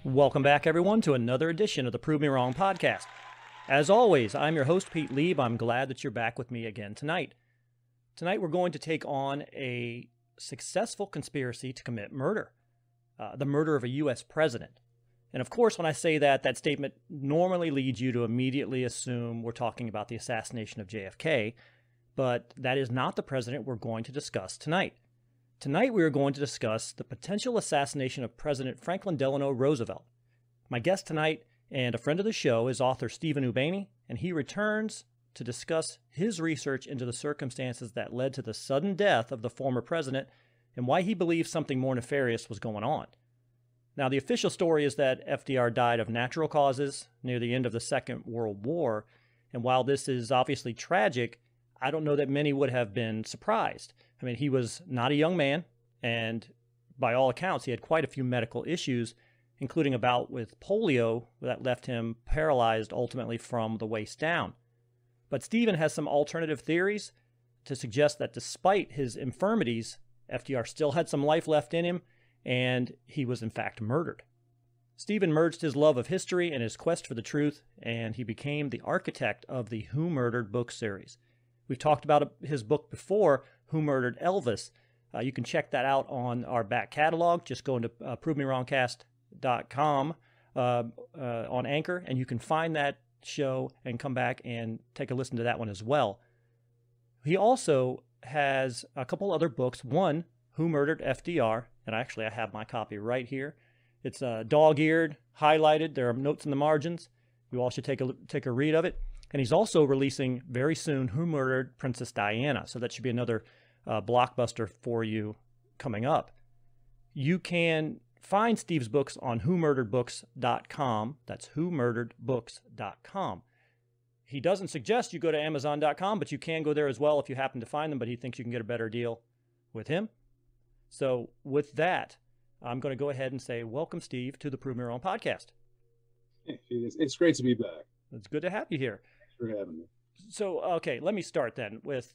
Welcome back, everyone, to another edition of the Prove Me Wrong podcast. As always, I'm your host, Pete Lieb. I'm glad that you're back with me again tonight. Tonight, we're going to take on a successful conspiracy to commit murder, the murder of a U.S. president. And of course, when I say that, that statement normally leads you to immediately assume we're talking about the assassination of JFK, but that is not the president we're going to discuss tonight. Tonight, we are going to discuss the potential assassination of President Franklin Delano Roosevelt. My guest tonight and a friend of the show is author Stephen Ubaney, and he returns to discuss his research into the circumstances that led to the sudden death of the former president and why he believes something more nefarious was going on. Now, the official story is that FDR died of natural causes near the end of the Second World War, and while this is obviously tragic, I don't know that many would have been surprised. I mean, he was not a young man, and by all accounts, he had quite a few medical issues, including a bout with polio that left him paralyzed ultimately from the waist down. But Stephen has some alternative theories to suggest that despite his infirmities, FDR still had some life left in him, and he was in fact murdered. Stephen merged his love of history and his quest for the truth, and he became the architect of the Who Murdered book series. We've talked about his book before, Who Murdered Elvis. You can check that out on our back catalog. Just go into provemewrongcast.com on Anchor, and you can find that show and come back and take a listen to that one as well. He also has a couple other books. One, Who Murdered FDR, and actually I have my copy right here. It's dog-eared, highlighted. There are notes in the margins. You all should take a read of it. And he's also releasing very soon Who Murdered Princess Diana. So that should be another blockbuster for you coming up. You can find Steve's books on whomurderedbooks.com. That's whomurderedbooks.com. He doesn't suggest you go to amazon.com, but you can go there as well if you happen to find them, but he thinks you can get a better deal with him. So with that, I'm going to go ahead and say, welcome, Steve, to the Prove Me Wrong podcast. It's great to be back. It's good to have you here. Thanks for having me. So, okay, let me start then with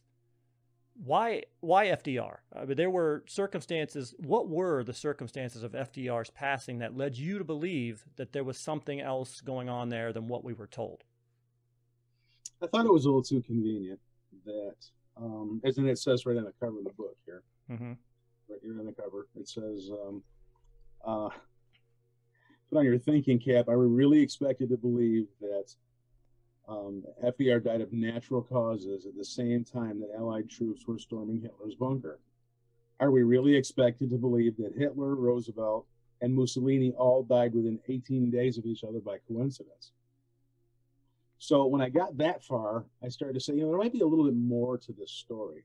why FDR? There were circumstances. What were the circumstances of FDR's passing that led you to believe that there was something else going on there than what we were told? I thought it was a little too convenient that, as it says right on the cover of the book here, right here on the cover, it says, put on your thinking cap, are we really expected to believe that FDR died of natural causes at the same time that Allied troops were storming Hitler's bunker? Are we really expected to believe that Hitler, Roosevelt, and Mussolini all died within 18 days of each other by coincidence? So when I got that far, I started to say, there might be a little bit more to this story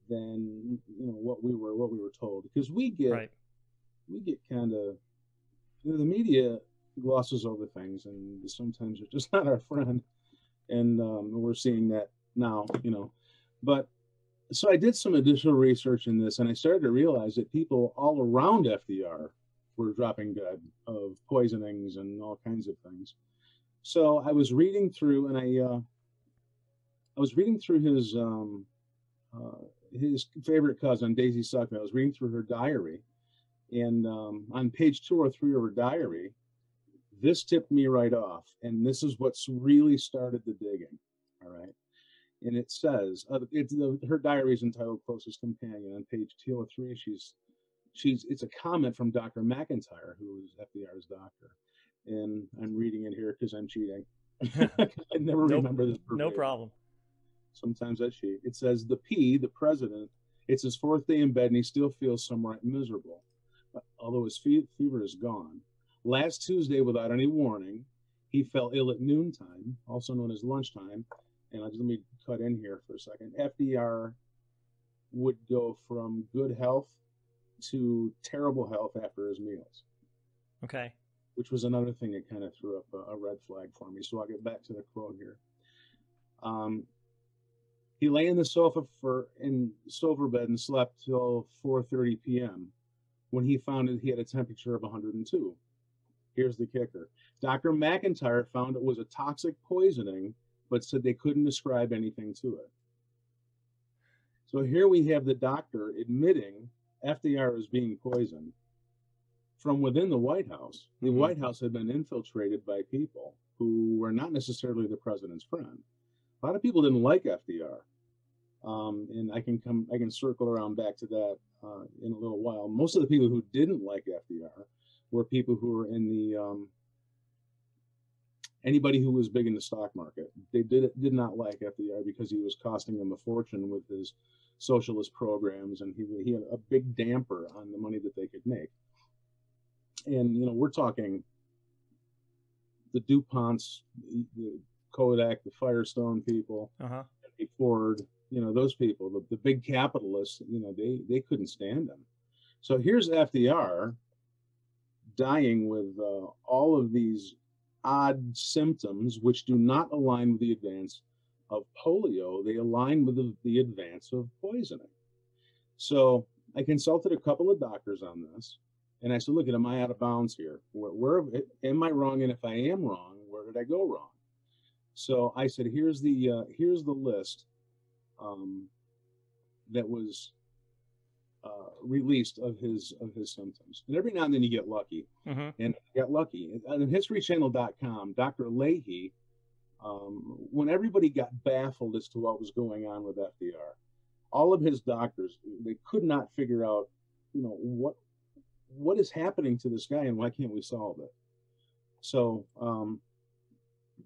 than what we were told, because we get kind of, the media glosses over things, and sometimes they're just not our friend, and we're seeing that now, But so I did some additional research in this, and I started to realize that people all around FDR were dropping dead of poisonings and all kinds of things. So I was reading through, and I was reading through his favorite cousin, Daisy Suckman. I was reading through her diary, and on page 2 or 3 of her diary, this tipped me right off, and this is what's really started the digging. All right, and it says her diary is entitled "Closest Companion." On page 2 or 3, it's a comment from Dr. McIntyre, who is FDR's doctor, and I'm reading it here because I'm cheating. I never remember this. No problem. Sometimes I cheat. It says the president. It's his 4th day in bed, and he still feels somewhat miserable, although his fever is gone. Last Tuesday, without any warning, he fell ill at noontime, also known as lunchtime. And let me cut in here for a second. FDR would go from good health to terrible health after his meals. Okay. Which was another thing that kind of threw up a red flag for me. So I'll get back to the quote here. He lay in the sofa bed and slept till 4:30 p.m. when he found that he had a temperature of 102. Here's the kicker. Dr. McIntyre found it was a toxic poisoning, but said they couldn't describe anything to it. So here we have the doctor admitting FDR is being poisoned. from within the White House. The White House had been infiltrated by people who were not necessarily the president's friend. A lot of people didn't like FDR. And I can circle around back to that in a little while. Most of the people who didn't like FDR were people who were in the anybody who was big in the stock market. They did not like FDR because he was costing them a fortune with his socialist programs, and he had a big damper on the money that they could make. And we're talking the DuPonts, the Kodak, the Firestone people, Ford. Those people, the big capitalists, they couldn't stand him. So here's FDR dying with all of these odd symptoms which do not align with the advance of polio. They align with the advance of poisoning. So I consulted a couple of doctors on this, and I said, look, am I out of bounds here? Where am I wrong? And if I am wrong, where did I go wrong? So I said, here's the list that was released of his symptoms. And every now and then you get lucky. And I got lucky. On HistoryChannel.com, Dr. Leahy, when everybody got baffled as to what was going on with FDR, all of his doctors, they could not figure out, what is happening to this guy and why can't we solve it? So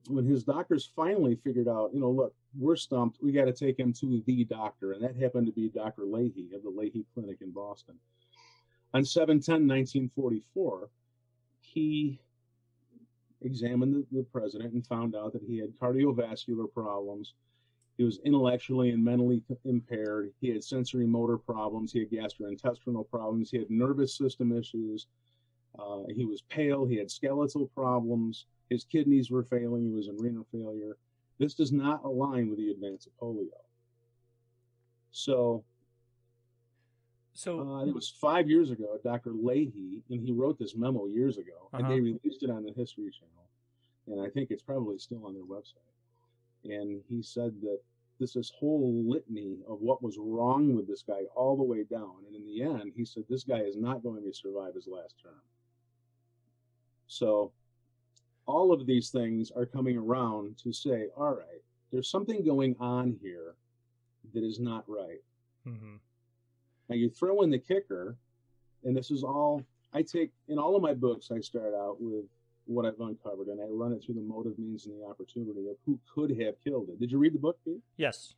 when his doctors finally figured out, look, we're stumped, we got to take him to the doctor, and that happened to be Dr. Leahy of the Leahy Clinic in Boston. On 7/10/1944, he examined the president and found out that he had cardiovascular problems. He was intellectually and mentally impaired. He had sensory motor problems. He had gastrointestinal problems. He had nervous system issues. He was pale. He had skeletal problems. His kidneys were failing. He was in renal failure. This does not align with the advance of polio. So it was 5 years ago, Dr. Leahy, and he wrote this memo years ago, and they released it on the History Channel, and I think it's probably still on their website. And he said that this whole litany of what was wrong with this guy all the way down, and in the end, he said this guy is not going to survive his last term. So all of these things are coming around to say, all right, there's something going on here that is not right. Now you throw in the kicker, and this is all, I take, in all of my books, I start out with what I've uncovered, and I run it through the motive, means, and the opportunity of who could have killed it. Did you read the book, Pete? Yes.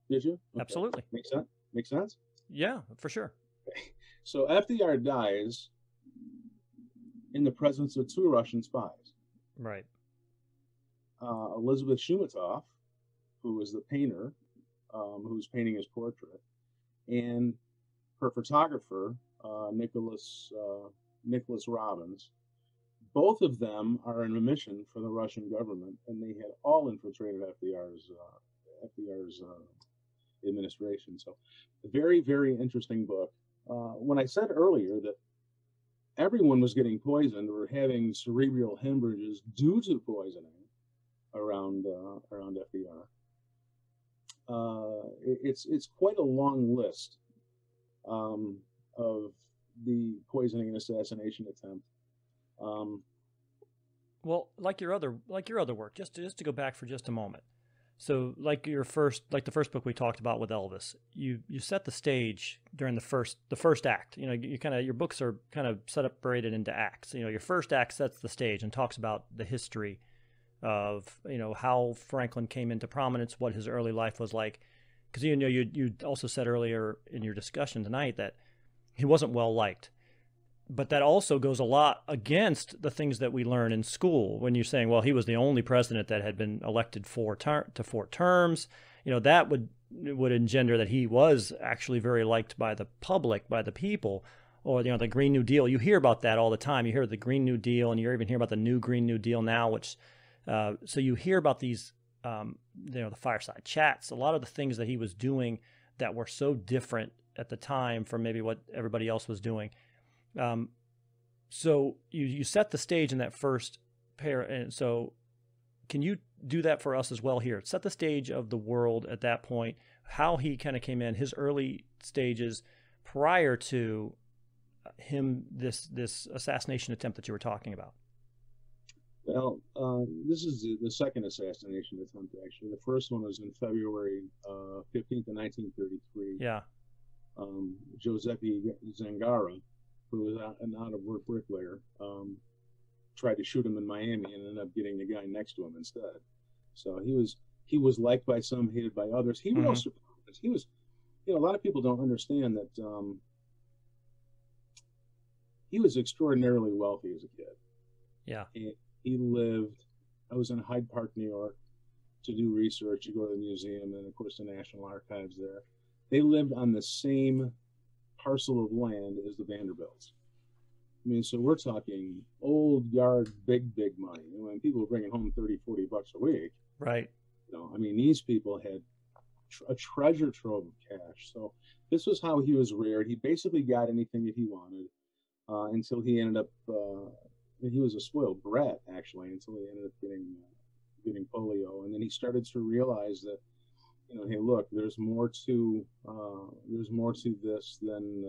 Did you? Okay. Absolutely. Makes sense? Makes sense? Yeah, for sure. Okay. So FDR dies in the presence of two Russian spies. Right. Elizabeth Shumatov, who was the painter, who was painting his portrait, and her photographer, Nicholas Robbins. Both of them are in a mission for the Russian government, and they had all infiltrated FDR's administration. So, a very, very interesting book. When I said earlier that everyone was getting poisoned or having cerebral hemorrhages due to poisoning around FDR, it's quite a long list of the poisoning and assassination attempt. Well, like your other work, just to go back for just a moment. So like the first book we talked about with Elvis, you set the stage during the first act. Your books are kind of separated into acts. Your first act sets the stage and talks about the history of, how Franklin came into prominence, what his early life was like. Because, you also said earlier in your discussion tonight that he wasn't well liked. But that also goes a lot against the things that we learn in school when you're saying, well, he was the only president that had been elected to 4 terms. That would engender that he was actually very liked by the public, by the people, or, the Green New Deal. You hear about that all the time. You hear the Green New Deal, and you even hear about the new Green New Deal now, which, so you hear about these, the fireside chats, a lot of the things that he was doing that were so different at the time from maybe what everybody else was doing. So you set the stage in that first pair. And so can you do that for us as well here? Set the stage of the world at that point, how he kind of came in, his early stages prior to him this assassination attempt that you were talking about? Well, this is the second assassination attempt, actually. The first one was in February 15th of 1933. Yeah. Giuseppe Zangara, who was an out-of-work bricklayer, tried to shoot him in Miami and ended up getting the guy next to him instead. So he was liked by some, hated by others. He was he was, a lot of people don't understand that he was extraordinarily wealthy as a kid. Yeah. He lived, I was in Hyde Park, New York, to do research. You go to the museum and, of course, the National Archives there. They lived on the same parcel of land as the Vanderbilts. I mean, so we're talking old yard, big money. When people were bringing home $30, $40 a week. Right. I mean, these people had a treasure trove of cash. So this was how he was reared. He basically got anything that he wanted until he ended up, he was a spoiled brat, actually, until he ended up getting polio. And then he started to realize that, hey, look, there's more to this than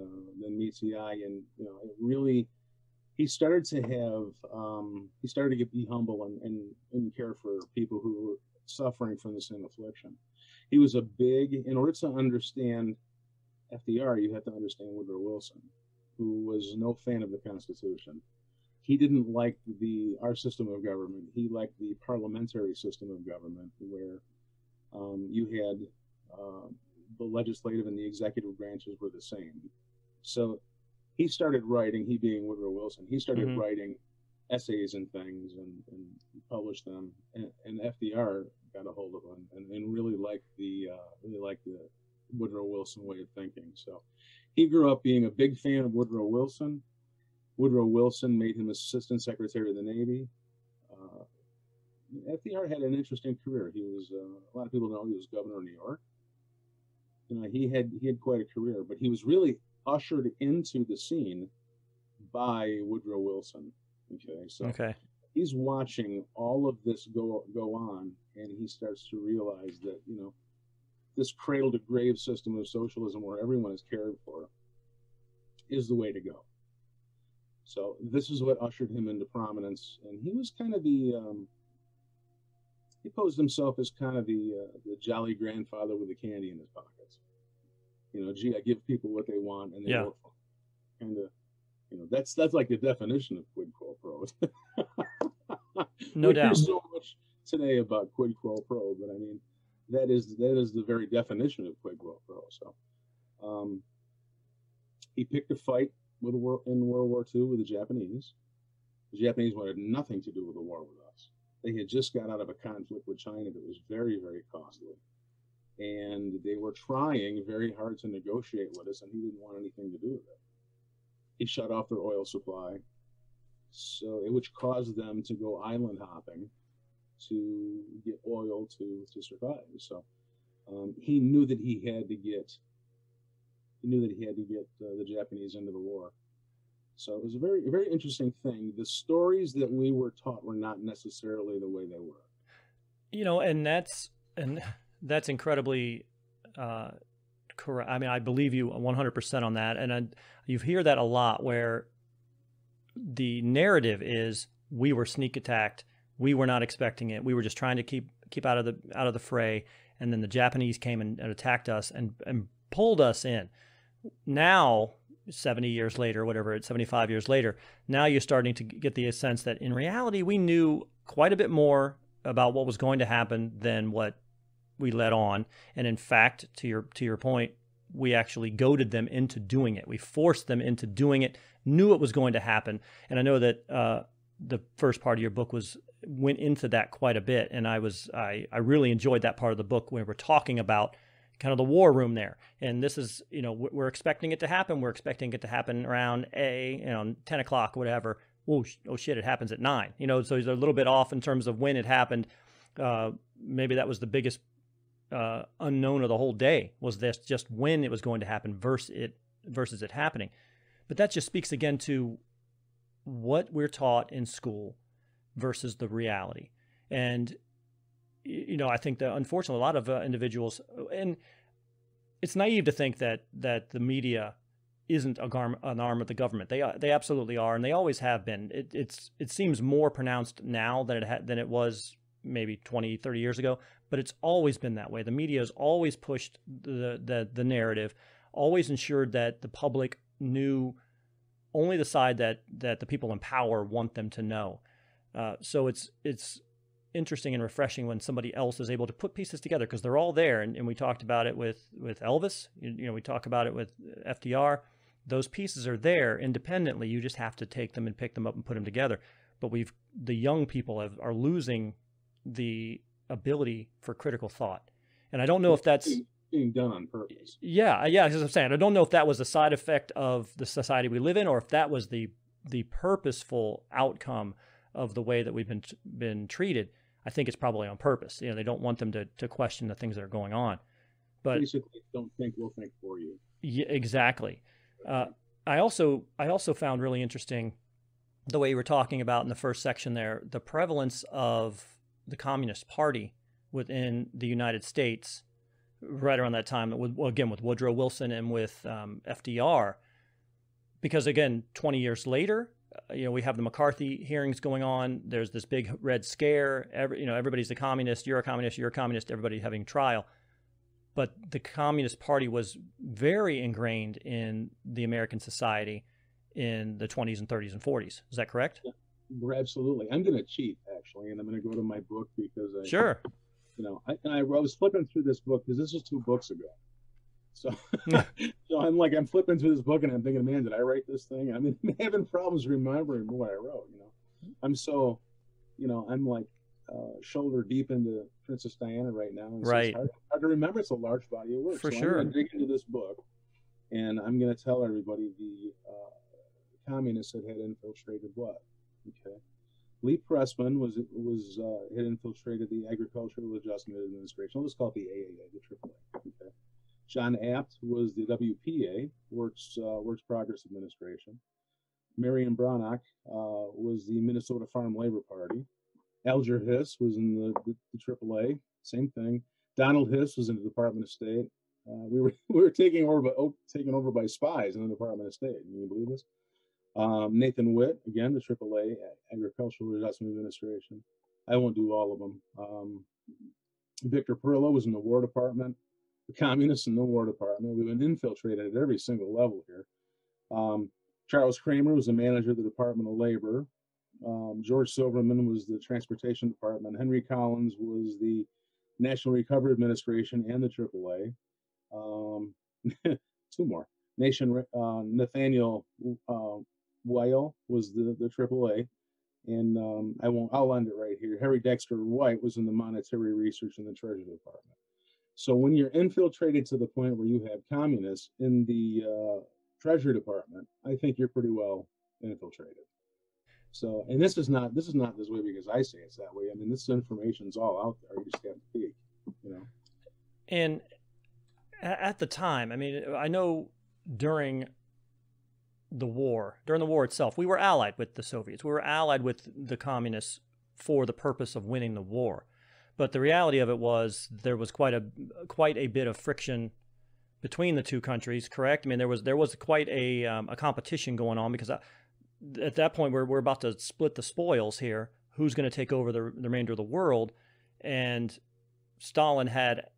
meets the eye. And, it really, he started to be humble and care for people who were suffering from the same affliction. He was in order to understand FDR, you have to understand Woodrow Wilson, who was no fan of the Constitution. He didn't like our system of government. He liked the parliamentary system of government, where you had the legislative and the executive branches were the same. So he started writing, he being Woodrow Wilson, he started writing essays and things and published them. And FDR got a hold of him and really liked the Woodrow Wilson way of thinking. So he grew up being a big fan of Woodrow Wilson. Woodrow Wilson made him Assistant Secretary of the Navy. FDR had an interesting career. He was, a lot of people know he was governor of New York. He had quite a career, but he was really ushered into the scene by Woodrow Wilson. So he's watching all of this go on, and he starts to realize that, this cradle to grave system of socialism where everyone is cared for is the way to go. So this is what ushered him into prominence, and he was kind of he posed himself as kind of the jolly grandfather with the candy in his pockets. Gee, I give people what they want, and they work for them. Kind of, that's like the definition of quid pro quo. No doubt. There's so much today about quid pro quo, but I mean, that is the very definition of quid pro quo. So, he picked a fight in World War II with the Japanese. The Japanese wanted nothing to do with the war with us. They had just got out of a conflict with China that was very, very costly. And they were trying very hard to negotiate with us, and he didn't want anything to do with it. He shut off their oil supply, which caused them to go island hopping to get oil to survive. So he knew that he had to get the Japanese into the war. So it was a very, very interesting thing. The stories that we were taught were not necessarily the way they were. And that's incredibly correct. I mean, I believe you 100% on that. And you hear that a lot, where the narrative is we were sneak attacked, we were not expecting it, we were just trying to keep out of the fray, and then the Japanese came and attacked us and pulled us in. Now, 70 years later, whatever, 75 years later, now you're starting to get the sense that in reality we knew quite a bit more about what was going to happen than what we let on. And in fact, to your point, we actually goaded them into doing it. We forced them into doing it, knew it was going to happen. And I know that the first part of your book went into that quite a bit. And I really enjoyed that part of the book when we're talking about kind of the war room there. And this is, we're expecting it to happen. We're expecting it to happen around 10 o'clock, whatever. Oh shit, it happens at 9. So he's a little bit off in terms of when it happened. Maybe that was the biggest unknown of the whole day, was this just when it was going to happen versus it happening. But that just speaks again to what we're taught in school versus the reality. And I think that unfortunately a lot of individuals, and it's naive to think that the media isn't an arm of the government. They absolutely are, and they always have been. It seems more pronounced now than it was maybe 20, 30 years ago, but it's always been that way. The media has always pushed the narrative, always ensured that the public knew only the side that the people in power want them to know. So it's interesting and refreshing when somebody else is able to put pieces together, because they're all there. And we talked about it with Elvis, we talk about it with FDR. Those pieces are there independently. You just have to take them and pick them up and put them together. But the young people are losing the ability for critical thought. And I don't know if that's being done on purpose. Yeah, as I'm saying, I don't know if that was a side effect of the society we live in, or if that was the purposeful outcome of the way that we've been treated. I think it's probably on purpose. They don't want them to question the things that are going on. But basically, don't think, we'll think for you. Yeah, exactly. I also found really interesting the way you were talking about in the first section there, the prevalence of the Communist Party within the United States right around that time, again, with Woodrow Wilson and with FDR. Because again, 20 years later, we have the McCarthy hearings going on. There's this big Red Scare. Everybody's a communist. You're a communist. You're a communist. Everybody having trial. But the Communist Party was very ingrained in the American society in the 20s and 30s and 40s. Is that correct? Yeah, absolutely. I'm going to cheat, actually, and I'm going to go to my book because Sure. I was flipping through this book because this was 2 books ago. So, I'm flipping through this book and I'm thinking, man, did I write this thing? I'm having problems remembering what I wrote. I'm so, I'm like shoulder deep into Princess Diana right now. And right. So it's hard to remember. It's a large body of work. For so sure. I'm going to dig into this book, and I'm going to tell everybody the communists had infiltrated what. Okay. Lee Pressman had infiltrated the Agricultural Adjustment Administration. I'll just call it the AAA, the AAA. Okay. John Apt was the WPA, Works Progress Administration. Marion Bronock was the Minnesota Farm Labor Party. Alger Hiss was in the AAA, same thing. Donald Hiss was in the Department of State. We were taken over by spies in the Department of State. Can you believe this? Nathan Witt, again, the AAA, Agricultural Adjustment Administration. I won't do all of them. Victor Perillo was in the War Department. The communists in the War Department. We've been infiltrated at every single level here. Charles Kramer was the manager of the Department of Labor. George Silverman was the Transportation Department. Henry Collins was the National Recovery Administration and the AAA. 2 more. Nathaniel Weil was the AAA. And I'll end it right here. Harry Dexter White was in the Monetary Research and the Treasury Department. So when you're infiltrated to the point where you have communists in the Treasury Department, I think you're pretty well infiltrated. So, and this is not this way because I say it's that way. I mean, this information's all out there. You just have to peek, And at the time, I know during the war itself, we were allied with the Soviets. We were allied with the communists for the purpose of winning the war. But the reality of it was there was quite a bit of friction between the two countries. Correct? There was quite a competition going on because at that point we're about to split the spoils here. Who's going to take over the remainder of the world? And Stalin had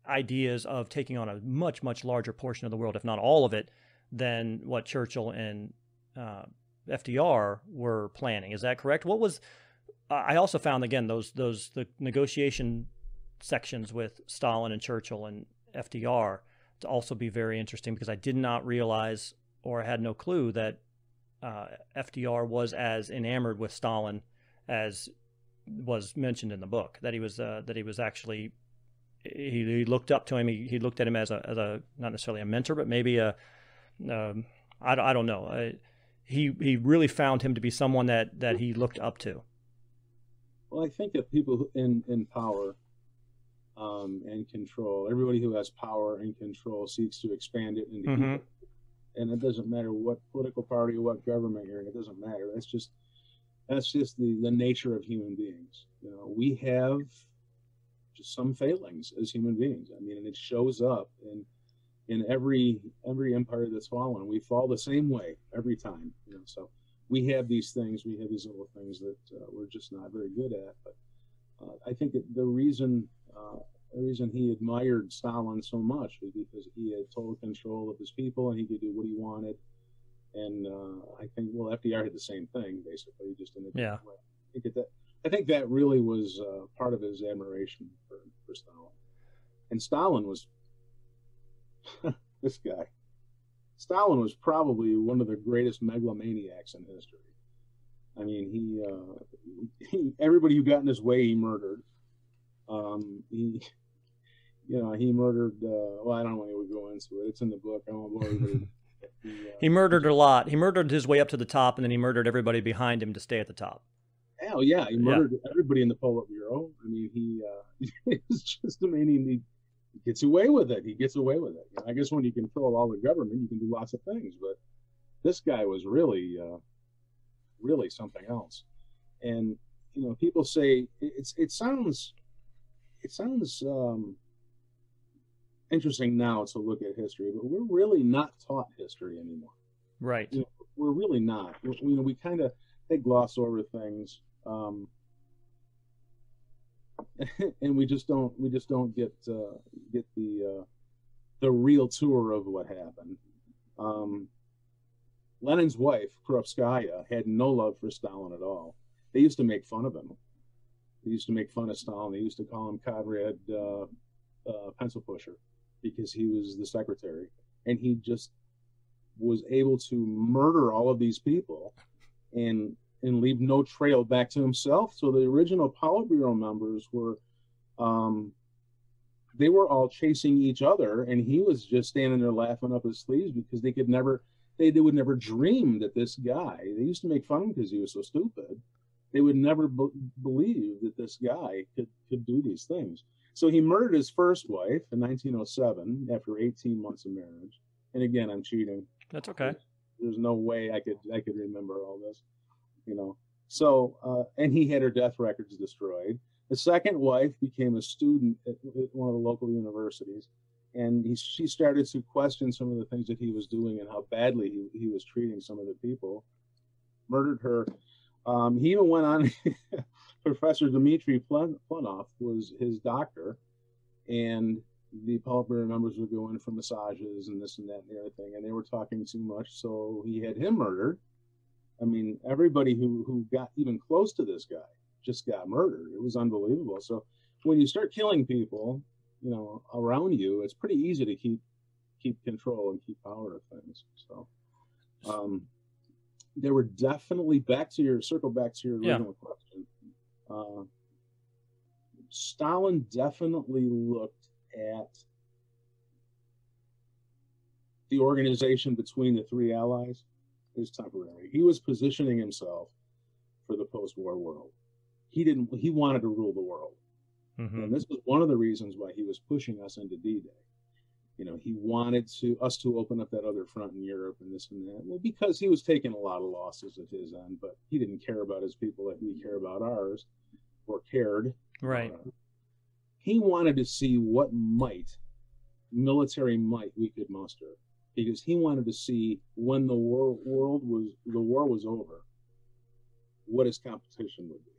ideas of taking on a much larger portion of the world, if not all of it, than what Churchill and FDR were planning. Is that correct? What was I also found, again, the negotiation sections with Stalin and Churchill and FDR to also be very interesting, because I did not realize, or I had no clue, that FDR was as enamored with Stalin as was mentioned in the book. That he was actually, he looked up to him. He looked at him as a not necessarily a mentor, but maybe I don't know. He really found him to be someone that he looked up to. Well, I think that people in power and control, everybody who has power and control seeks to expand it and to keep it. And it doesn't matter what political party or what government you're in. It doesn't matter. That's just the nature of human beings. We have just some failings as human beings. And it shows up in every empire that's fallen. We fall the same way every time, So we have these things, we have these little things that we're just not very good at. But I think the reason he admired Stalin so much was because he had total control of his people and he could do what he wanted. And I think, FDR had the same thing, basically, just in a different way. I think that really was part of his admiration for Stalin. And Stalin was this guy. Stalin was probably one of the greatest megalomaniacs in history. I mean, he everybody who got in his way, he murdered. He murdered. I don't want to go into it. It's in the book. I won't bore everybody. He murdered a lot. He murdered his way up to the top, and then he murdered everybody behind him to stay at the top. Hell yeah, he murdered everybody in the Politburo. I mean, it's just amazing. He gets away with it. I guess when you control all the government, you can do lots of things. But this guy was really, really something else. And people say it sounds interesting now to look at history, but we're really not taught history anymore. Right. We're really not. We kind of gloss over things, and we just don't get the real tour of what happened. Lenin's wife, Krupskaya, had no love for Stalin at all. They used to make fun of him. They used to make fun of Stalin. They used to call him Comrade Pencil Pusher, because he was the secretary, and he just was able to murder all of these people and leave no trail back to himself. So the original Politburo members were, they were all chasing each other, and he was just standing there laughing up his sleeves because they would never dream that this guy, they used to make fun of him because he was so stupid. They would never believe that this guy could do these things. So he murdered his first wife in 1907 after 18 months of marriage. And again, I'm cheating. That's okay. There's no way I could remember all this, So, and he had her death records destroyed. The second wife became a student at one of the local universities, and she started to question some of the things that he was doing and how badly he was treating some of the people. Murdered her. He even went on. Professor Dmitry Plunov was his doctor, and the Politburo members would go in for massages and this and that and the other thing, and they were talking too much, so he had him murdered. I mean, everybody who got even close to this guy just got murdered. It was unbelievable. So when you start killing people, around you, it's pretty easy to keep control and keep power of things. So there were definitely circle back to your original question. Stalin definitely looked at the organization between the three allies as temporary. He was positioning himself for the post-war world. He wanted to rule the world. Mm-hmm. And this was one of the reasons why he was pushing us into D-Day. He wanted us to open up that other front in Europe and this and that. Well, because he was taking a lot of losses at his end, but he didn't care about his people like we care about ours, or cared. Right. He wanted to see what military might we could muster, because he wanted to see when the war was over, what his competition would be.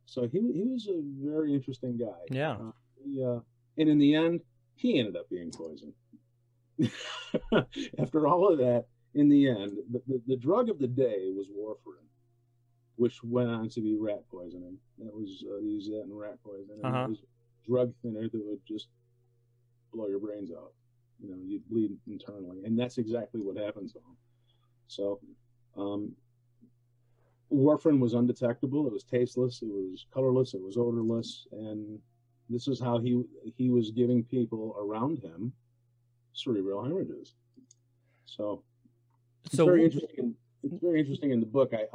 So he was a very interesting guy. Yeah. And in the end, he ended up being poisoned. After all of that, in the end, the drug of the day was warfarin, which went on to be rat poisoning. That was used that in rat poisoning. It was a drug thinner that would just blow your brains out. You'd bleed internally, and that's exactly what happened to him. So, warfarin was undetectable. It was tasteless. It was colorless. It was odorless, and this is how he was giving people around him cerebral hemorrhages. So it's very interesting. It's very interesting in the book. I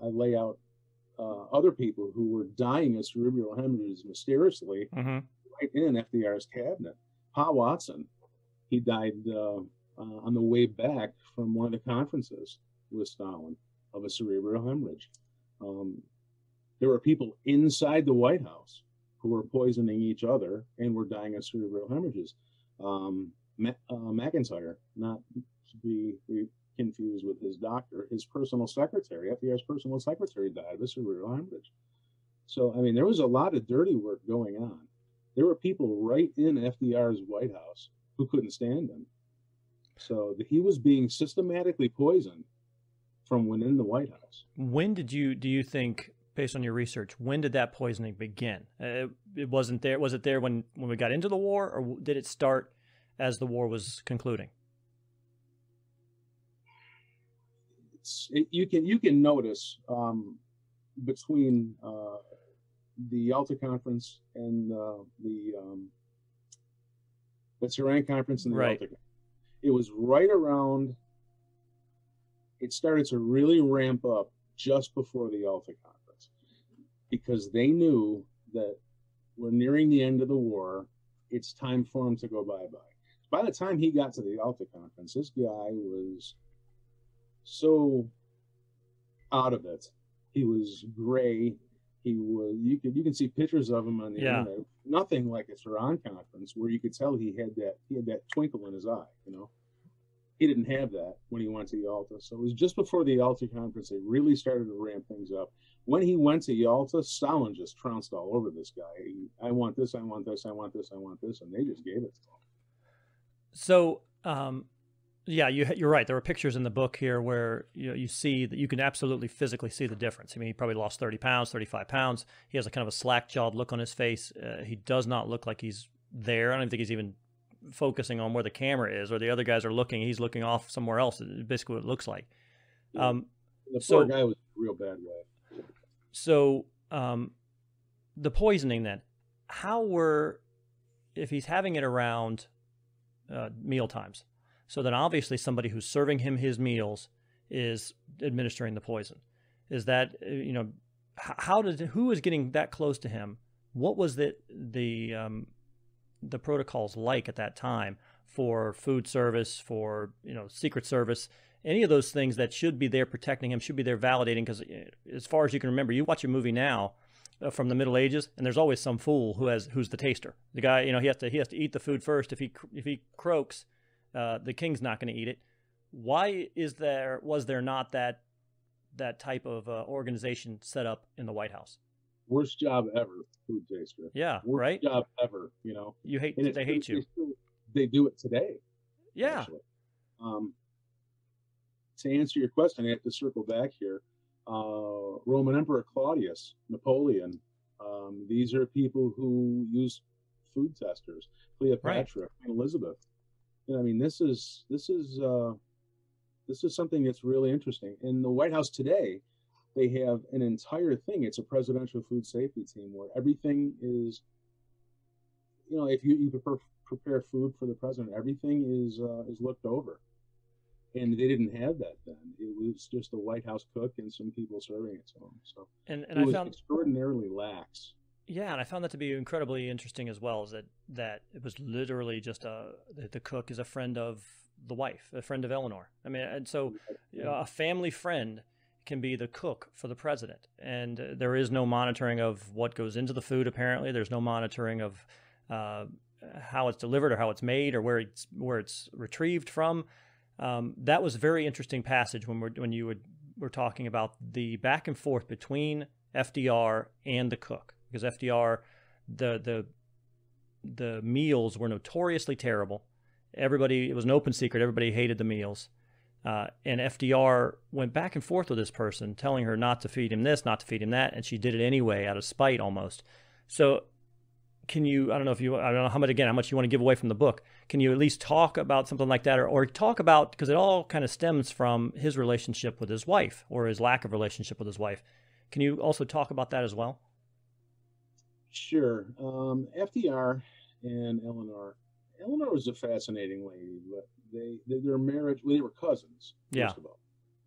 lay out other people who were dying of cerebral hemorrhages mysteriously right in FDR's cabinet. Pa Watson, he died on the way back from one of the conferences with Stalin of a cerebral hemorrhage. There were people inside the White House who were poisoning each other and were dying of cerebral hemorrhages. McIntyre, not to be confused with his doctor, his personal secretary, FDR's personal secretary died of a cerebral hemorrhage. So, I mean, there was a lot of dirty work going on. There were people right in FDR's White House who couldn't stand him. So he was being systematically poisoned from within the White House. When do you think, based on your research, when did that poisoning begin? It wasn't there. Was it there when we got into the war, or did it start as the war was concluding? You can notice between the Yalta Conference and the Tunein Conference and the right. Yalta Conference. It was right around. It started to really ramp up just before the Yalta Conference, because they knew that we're nearing the end of the war. It's time for him to go bye-bye. By the time he got to the Yalta Conference, this guy was so out of it. He was gray. He was, you can see pictures of him on the internet. Nothing like a Tunein Conference where you could tell he had that twinkle in his eye, you know. He didn't have that when he went to Yalta. So it was just before the Yalta Conference they really started to ramp things up. When he went to Yalta, Stalin just trounced all over this guy. I want this, I want this, I want this, I want this, and they just gave it to him. So, yeah, you're right. There were pictures in the book here where you see that you can absolutely physically see the difference. I mean, he probably lost 30 pounds, 35 pounds. He has a kind of a slack-jawed look on his face. He does not look like he's there. I don't even think he's even focusing on where the camera is, or the other guys are looking. He's looking off somewhere else. It's basically what it looks like. The poor guy was in a real bad way. So the poisoning then, if he's having it around meal times, so then obviously somebody who's serving him his meals is administering the poison. Is that, who is getting that close to him? What was the protocols like at that time for food service, for, Secret Service, any of those things that should be there protecting him, should be there validating? Because as far as you can remember, you watch a movie now from the Middle Ages, and there's always some fool who's the taster. The guy, he has to eat the food first. If he croaks, the king's not going to eat it. Why was there not that type of organization set up in the White House? Worst job ever, food taster. Yeah, worst right. Job ever. You hate. They hate you. They do it today. Yeah. Actually. To answer your question, I have to circle back here. Roman Emperor Claudius, Napoleon. These are people who use food testers. Cleopatra, right. Elizabeth. This is something that's really interesting. In the White House today, they have an entire thing. It's a presidential food safety team where everything is, if you prepare food for the president, everything is looked over. And they didn't have that then. It was just a White House cook and some people serving it to them. So and it was extraordinarily lax. Yeah, and I found that to be incredibly interesting as well, is that it was literally just the cook is a friend of the wife, a friend of Eleanor. I mean, and so a family friend can be the cook for the president, and there is no monitoring of what goes into the food. Apparently, there's no monitoring of how it's delivered or how it's made or where it's retrieved from. That was a very interesting passage when you were talking about the back and forth between FDR and the cook, because FDR, the meals were notoriously terrible. It was an open secret. Everybody hated the meals. And FDR went back and forth with this person, telling her not to feed him this, not to feed him that, and she did it anyway out of spite almost. So I don't know how much you want to give away from the book. Can you at least talk about something like that, or talk about, because it all kind of stems from his relationship with his wife, or his lack of relationship with his wife. Can you also talk about that as well? Sure. FDR and Eleanor was a fascinating lady, but their marriage, they were cousins, first of all.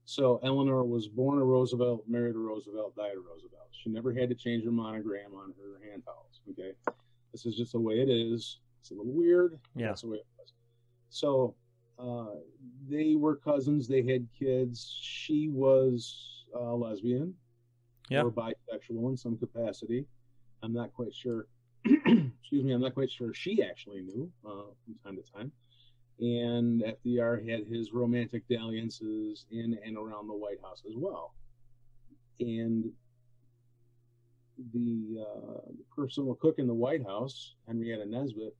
So Eleanor was born a Roosevelt, married a Roosevelt, died a Roosevelt. She never had to change her monogram on her hand towels, okay? This is just the way it is. It's a little weird. Yeah. That's the way it was. So they were cousins. They had kids. She was lesbian or bisexual in some capacity. I'm not quite sure excuse me, I'm not quite sure she actually knew from time to time. And FDR had his romantic dalliances in and around the White House as well. And the personal cook in the White House, Henrietta Nesbitt,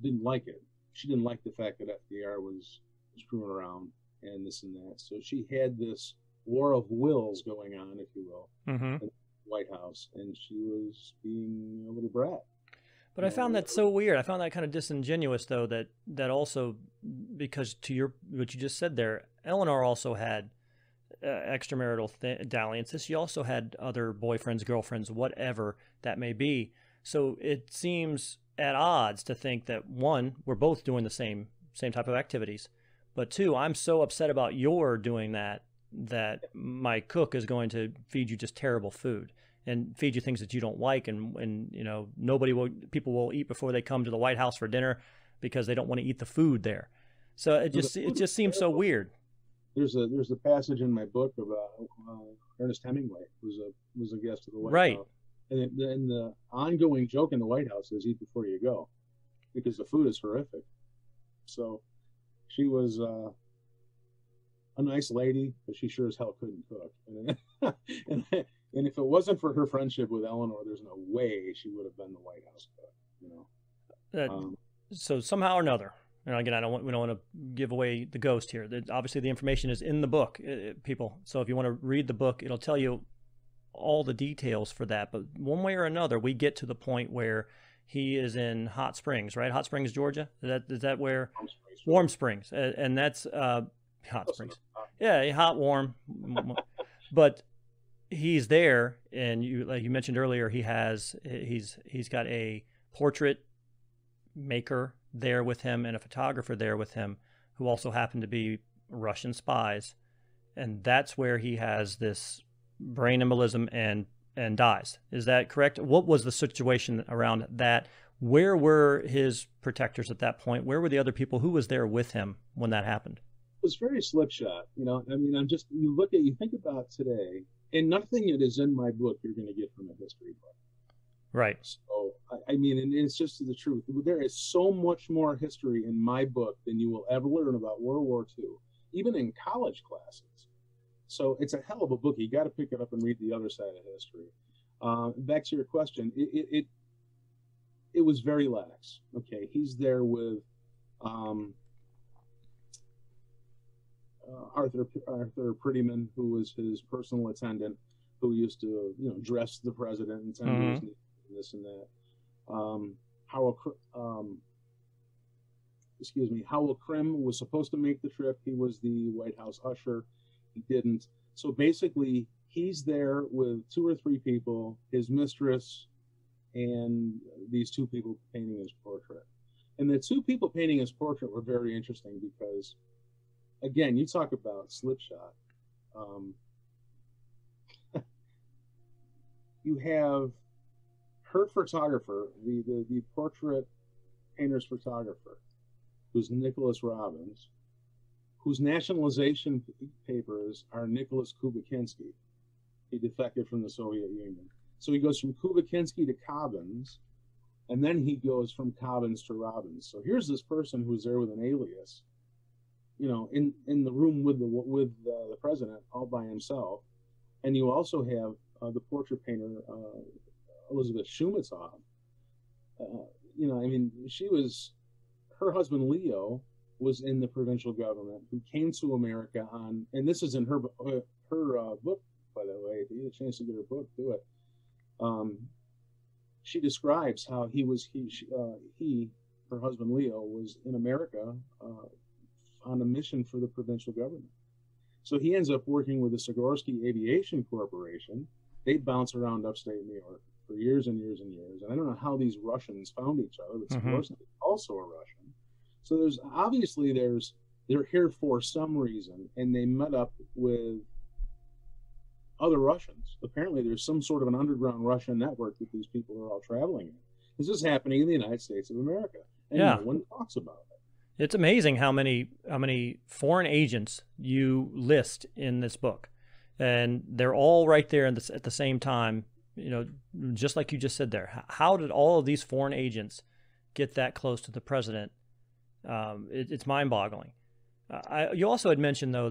didn't like it. She didn't like the fact that FDR was screwing around and this and that. So she had this war of wills going on, if you will, in the White House, and she was being a little brat. But I found that so weird. I found that kind of disingenuous, though, that also, because to what you just said there, Eleanor also had extramarital dalliances. She also had other boyfriends, girlfriends, whatever that may be. So it seems at odds to think that, one, we're both doing the same type of activities, but two, I'm so upset about your doing that my cook is going to feed you just terrible food and feed you things that you don't like, and you know, people will eat before they come to the White House for dinner because they don't want to eat the food there. So it just seems so weird. There's a passage in my book about Ernest Hemingway, who was a guest of the White right. House, and the ongoing joke in the White House is eat before you go, because the food is horrific. So she was a nice lady, but she sure as hell couldn't cook. And if it wasn't for her friendship with Eleanor, there's no way she would have been the White House cook, you know. So somehow or another, and again, we don't want to give away the ghost here. Obviously, the information is in the book, people. So if you want to read the book, it'll tell you all the details for that. But one way or another, we get to the point where he is in Hot Springs, right? Hot Springs, Georgia. Is that where? Warm Springs, and that's Hot Springs. Yeah, hot, warm, but he's there, and like you mentioned earlier, he's got a portrait maker there with him and a photographer there with him who also happen to be Russian spies, and that's where he has this brain embolism and dies. Is that correct? What was the situation around that? Where were his protectors at that point? Where were the other people? Who was there with him when that happened? It was very slipshod, you know. I mean, you think about today, and nothing that is in my book you're going to get from a history book. Right. So, I mean, and it's just the truth. There is so much more history in my book than you will ever learn about World War II, even in college classes. So it's a hell of a book. You got to pick it up and read the other side of history. Back to your question, it was very lax. Okay, he's there with Arthur Prettyman, who was his personal attendant, who used to, you know, dress the president and tell him this and that. Howell Krim was supposed to make the trip. He was the White House usher. He didn't. So basically, he's there with 2 or 3 people, his mistress, and these 2 people painting his portrait. And the 2 people painting his portrait were very interesting because, again, you talk about slipshod. You have her photographer, the portrait painter's photographer, who's Nicholas Robbins, whose nationalization papers are Nicholas Kubakinski. He defected from the Soviet Union. So he goes from Kubakinski to Cobbins, and then he goes from Cobbins to Robbins. So here's this person who's there with an alias, you know, in the room with the president all by himself. And you also have the portrait painter, Elizabeth Shumatov. You know, I mean, her husband Leo was in the provincial government, who came to America on, and this is in her book, by the way. If you get a chance to get her book, do it. She describes how her husband Leo, was in America on a mission for the provincial government. So he ends up working with the Sikorsky Aviation Corporation. They bounce around upstate New York for years and years and years. And I don't know how these Russians found each other, but Sikorsky is also a Russian. So they're here for some reason, and they met up with other Russians. Apparently there's some sort of an underground Russian network that these people are all traveling in. This is happening in the United States of America, and no one talks about it. It's amazing how many foreign agents you list in this book, and they're all right there at the same time, you know, just like you just said there, how did all of these foreign agents get that close to the president? It's mind-boggling. You also had mentioned, though,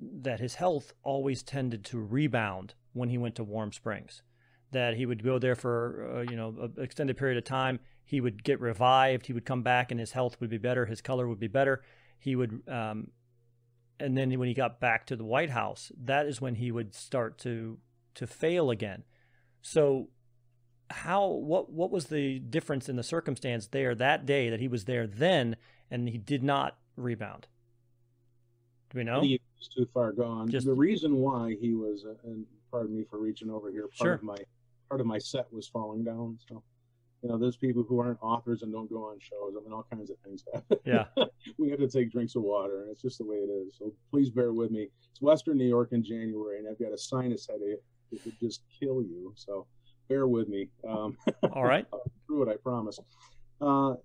that his health always tended to rebound when he went to Warm Springs, that he would go there for, you know, an extended period of time. He would get revived. He would come back and his health would be better. His color would be better. He would, and then when he got back to the White House, that is when he would start to fail again. So what was the difference in the circumstance there that day that he was there then and he did not rebound? Do we know? He was too far gone. The reason why he was, and pardon me for reaching over here, part of my set was falling down. So, you know, there's people who aren't authors and don't go on shows. I mean, all kinds of things happen. Yeah. We have to take drinks of water, and it's just the way it is. So please bear with me. It's Western New York in January, and I've got a sinus headache that could just kill you. So bear with me. All right. I'll get through it, I promise. The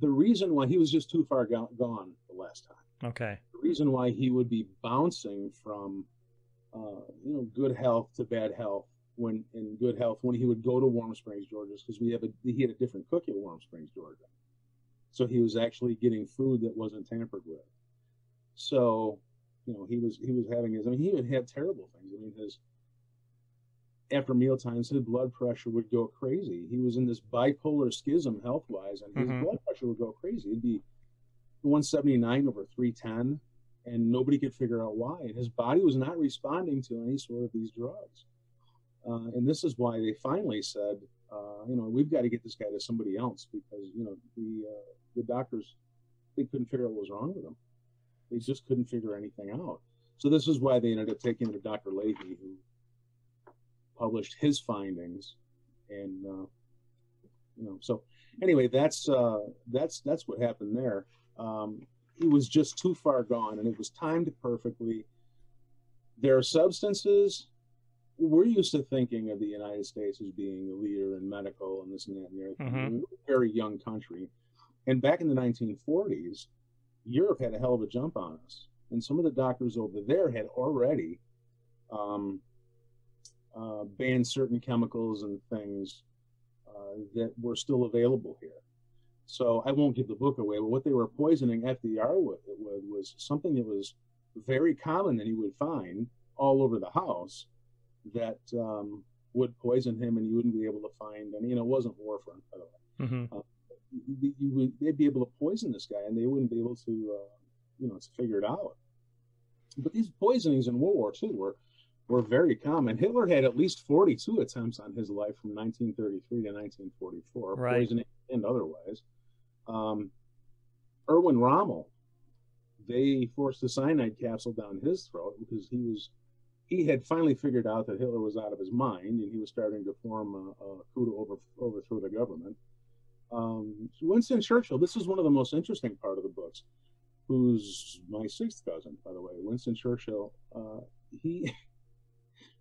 reason why he was just too far gone the last time. Okay. The reason why he would be bouncing from, you know, good health to bad health when he would go to Warm Springs, Georgia, because he had a different cook at Warm Springs, Georgia. So he was actually getting food that wasn't tampered with. So, you know, he was having he would have terrible things. I mean, after mealtimes, his blood pressure would go crazy. He was in this bipolar schism health-wise, and his blood pressure would go crazy. It'd be 179 over 310, and nobody could figure out why. And his body was not responding to any sort of these drugs. And this is why they finally said, you know, we've got to get this guy to somebody else because, you know, the doctors, they couldn't figure out what was wrong with him. They just couldn't figure anything out. So this is why they ended up taking him to Dr. Leahy, who published his findings. And, you know, so anyway, that's what happened there. He was just too far gone, and it was timed perfectly. There are substances. We're used to thinking of the United States as being a leader in medical and this and that and the other thing. We're a very young country. And back in the 1940s, Europe had a hell of a jump on us. And some of the doctors over there had already banned certain chemicals and things that were still available here. So I won't give the book away, but what they were poisoning FDR with was something that was very common that he would find all over the house that would poison him, and you wouldn't be able to find any. You know, it wasn't warfarin, by the way. They'd be able to poison this guy, and they wouldn't be able to, you know, to figure it out. But these poisonings in World War II were very common. Hitler had at least 42 attempts on his life from 1933 to 1944, poisoning and otherwise. Erwin Rommel, they forced a cyanide capsule down his throat because he had finally figured out that Hitler was out of his mind, and he was starting to form a coup to overthrow the government. Winston Churchill, this is one of the most interesting part of the books, who's my sixth cousin, by the way. Winston Churchill, the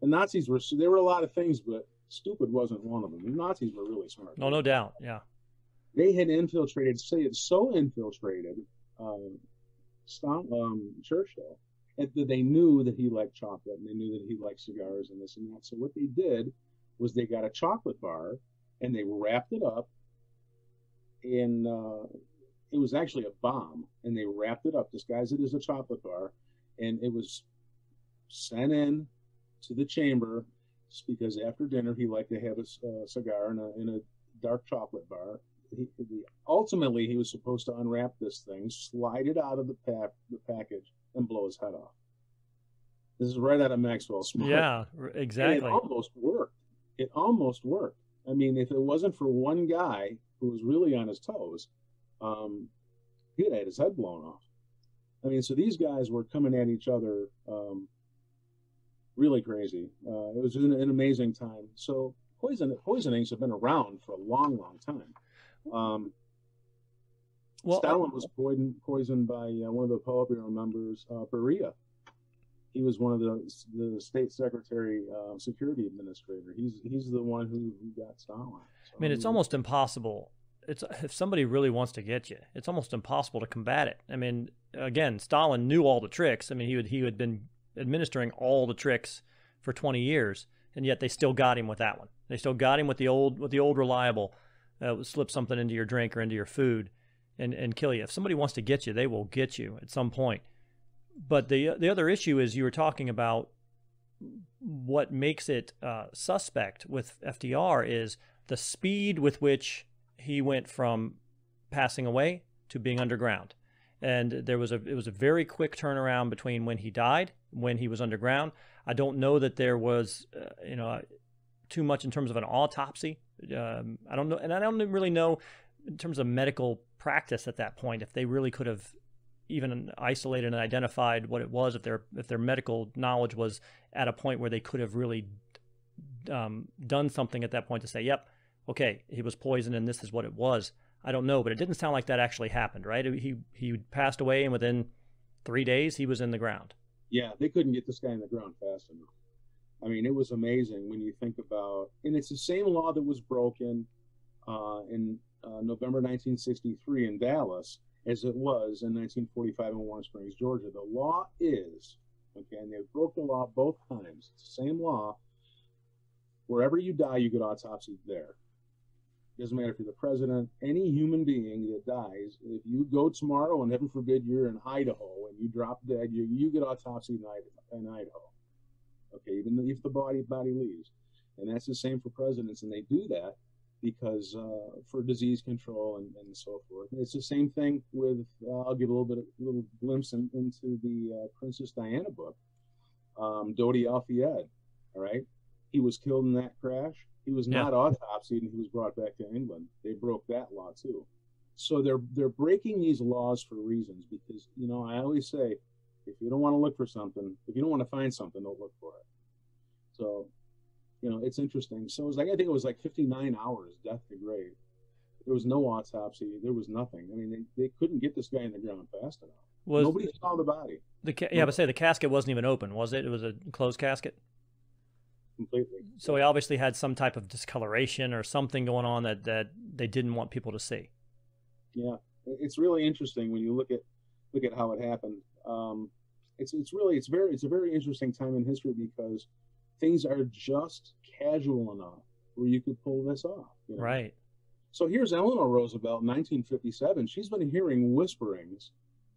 Nazis there were a lot of things, but stupid wasn't one of them. The Nazis were really smart. No doubt, yeah. They had infiltrated, Churchill, that they knew that he liked chocolate, and they knew that he liked cigars and this and that. So what they did was they got a chocolate bar, and they wrapped it up in, it was actually a bomb, and they wrapped it up, disguised it as a chocolate bar, and it was sent in to the chamber because after dinner he liked to have a cigar in a dark chocolate bar. Ultimately, he was supposed to unwrap this thing, slide it out of the package, and blow his head off. This is right out of Maxwell Smart. Yeah, exactly. And it almost worked. It almost worked. I mean, if it wasn't for one guy who was really on his toes, he'd had his head blown off. I mean, so these guys were coming at each other really crazy. It was an amazing time. So poisonings have been around for a long, long time. Stalin was poisoned by one of the Politburo members, Beria. He was one of the state secretary, security administrator. He's the one who got Stalin. So, I mean, it's almost impossible. If somebody really wants to get you, it's almost impossible to combat it. I mean, again, Stalin knew all the tricks. I mean, he had been administering all the tricks for 20 years. and yet they still got him with that one. They still got him with the old reliable, slip something into your drink or into your food and kill you. If somebody wants to get you, they will get you at some point. But the other issue is you were talking about what makes it suspect with FDR is the speed with which he went from passing away to being underground. And it was a very quick turnaround between when he died, when he was underground. I don't know that there was, too much in terms of an autopsy. I don't know, and I don't really know in terms of medical practice at that point if they really could have even isolated and identified what it was, if their medical knowledge was at a point where they could have really done something at that point to say, yep, okay, he was poisoned and this is what it was. I don't know, but it didn't sound like that actually happened, right? He passed away, and within 3 days he was in the ground. Yeah, they couldn't get this guy in the ground fast enough. I mean, it was amazing when you think about, and it's the same law that was broken in November 1963 in Dallas as it was in 1945 in Warm Springs, Georgia. The law is, okay, and they broke the law both times. It's the same law. Wherever you die, you get autopsied there. Doesn't matter if you're the president, any human being that dies, if you go tomorrow and heaven forbid you're in Idaho and you drop dead, you get autopsied in Idaho. Okay, even if the body leaves. And that's the same for presidents, and they do that because for disease control and so forth. And it's the same thing with, I'll give a little glimpse into the Princess Diana book, Dodi Al-Fayed, all right? He was killed in that crash. He was not autopsied, and he was brought back to England. They broke that law too. So they're breaking these laws for reasons because, I always say, if you don't want to look for something, if you don't want to find something, don't look for it. So, it's interesting. So I think it was like 59 hours, death to grave. There was no autopsy. There was nothing. I mean, they couldn't get this guy in the ground fast enough. Nobody saw the body. But the casket wasn't even open, was it? It was a closed casket? Completely. So he obviously had some type of discoloration or something going on that they didn't want people to see. Yeah, it's really interesting when you look at how it happened. It's a very interesting time in history because things are just casual enough where you could pull this off. Right. So here's Eleanor Roosevelt in 1957. She's been hearing whisperings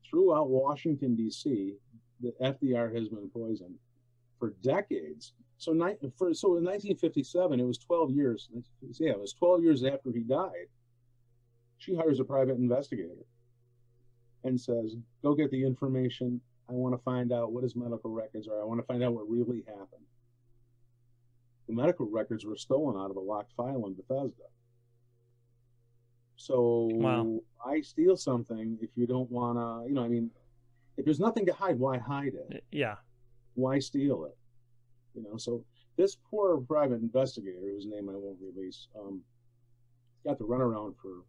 throughout Washington, D.C. that FDR has been poisoned for decades. So in 1957, it was 12 years. Yeah, it was 12 years after he died. She hires a private investigator and says, go get the information. I want to find out what his medical records are. I want to find out what really happened. The medical records were stolen out of a locked file in Bethesda. So why steal something if you don't want to, if there's nothing to hide, why hide it? Yeah. Why steal it? So this poor private investigator, whose name I won't release, got to run around for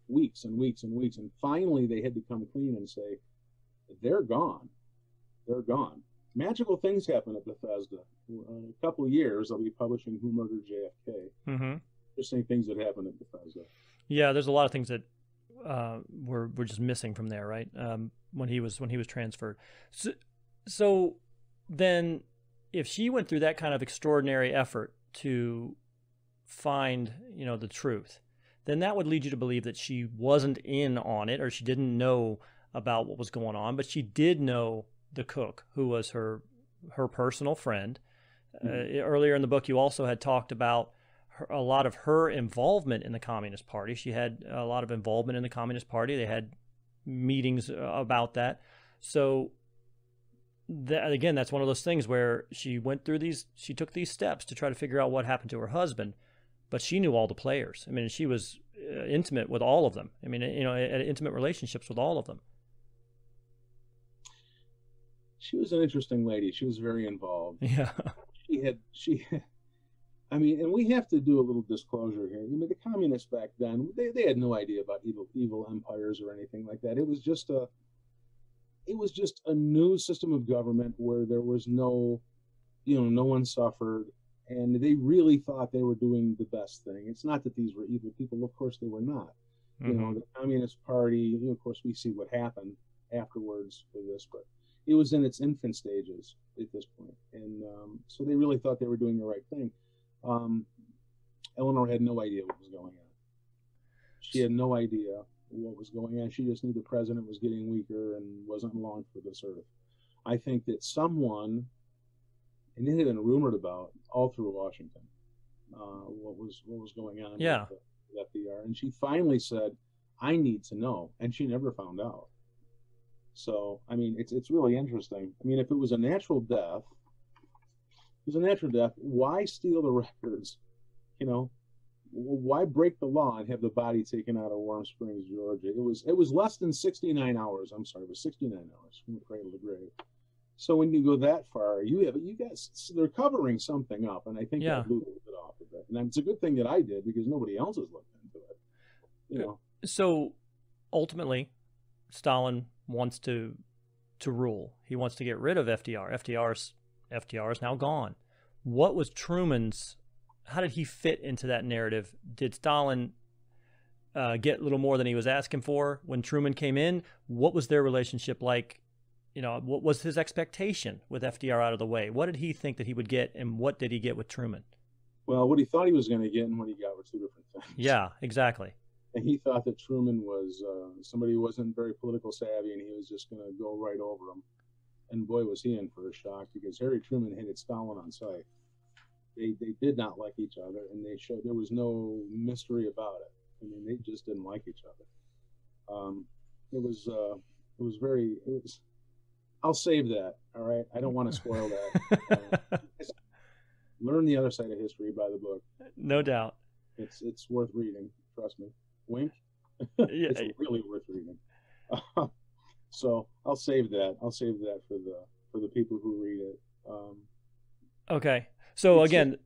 weeks and weeks and weeks. And finally they had to come clean and say, they're gone. They're gone. Magical things happen at Bethesda. In a couple of years, I'll be publishing Who Murdered JFK. Mm-hmm. Interesting things that happen at Bethesda. Yeah, there's a lot of things that were just missing from there, right? When he was transferred. So then, if she went through that kind of extraordinary effort to find, the truth, then that would lead you to believe that she wasn't in on it, or she didn't know about what was going on, but she did know the cook, who was her personal friend. Mm-hmm. Earlier in the book, you also had talked about a lot of her involvement in the Communist Party. She had a lot of involvement in the Communist Party. They had meetings about that. So again, that's one of those things where she took these steps to try to figure out what happened to her husband, but she knew all the players. I mean, she was intimate with all of them. I mean, had intimate relationships with all of them. She was an interesting lady. She was very involved. Yeah. And we have to do a little disclosure here. The communists back then, they had no idea about evil empires or anything like that. It was just a new system of government where there was no one suffered, and they really thought they were doing the best thing. It's not that these were evil people. Of course, they were not. Mm-hmm. The Communist Party, of course, we see what happened afterwards with this, but it was in its infant stages at this point. And so they really thought they were doing the right thing. Eleanor had no idea what was going on. She had no idea what was going on. She just knew the president was getting weaker and wasn't long for this earth. I think that someone, and it had been rumored about all through Washington, what was going on with FDR. And she finally said, I need to know. And she never found out. So, I mean, it's really interesting. I mean, if it was a natural death, why steal the records? You know, why break the law and have the body taken out of Warm Springs, Georgia? It was less than 69 hours. I'm sorry, it was 69 hours from the cradle to grave. So when you go that far, they're covering something up, and I think that blew a little bit off of it. And it's a good thing that I did because nobody else has looked into it. You know. So ultimately, Stalin wants to rule. He wants to get rid of FDR. FDR is now gone. What was Truman's? How did he fit into that narrative? Did Stalin get a little more than he was asking for when Truman came in? What was their relationship like? You know, what was his expectation with FDR out of the way? What did he think that he would get, and what did he get with Truman? Well, what he thought he was going to get and what he got were two different things. Yeah, exactly. And he thought that Truman was somebody who wasn't very political savvy, and he was just going to go right over him. And boy, was he in for a shock, because Harry Truman hated Stalin on sight. They did not like each other, and they showed there was no mystery about it. I mean, they just didn't like each other. It was I'll save that. All right, I don't want to spoil that. Learn the other side of history by the book. No doubt. It's worth reading. Trust me. Wink. Yeah. It's really worth reading. So I'll save that. I'll save that for the people who read it. Okay. So again,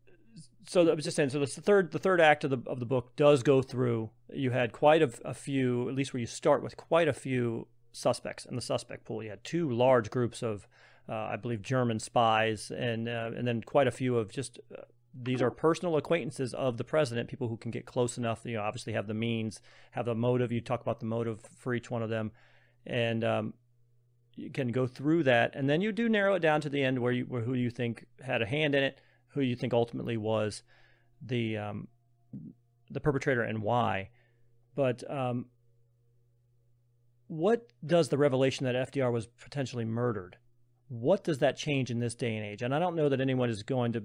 so I was just saying. So the third act of the book does go through. You had quite a few, at least where you start with, quite a few suspects in the suspect pool. You had two large groups of, I believe, German spies, and then quite a few of just these are personal acquaintances of the president, people who can get close enough. You know, obviously have the means, have the motive. You talk about the motive for each one of them, and you can go through that, and then you do narrow it down to the end where who you think had a hand in it, who you think ultimately was the perpetrator and why. But what does the revelation that FDR was potentially murdered, what does that change in this day and age? And I don't know that anyone is going to,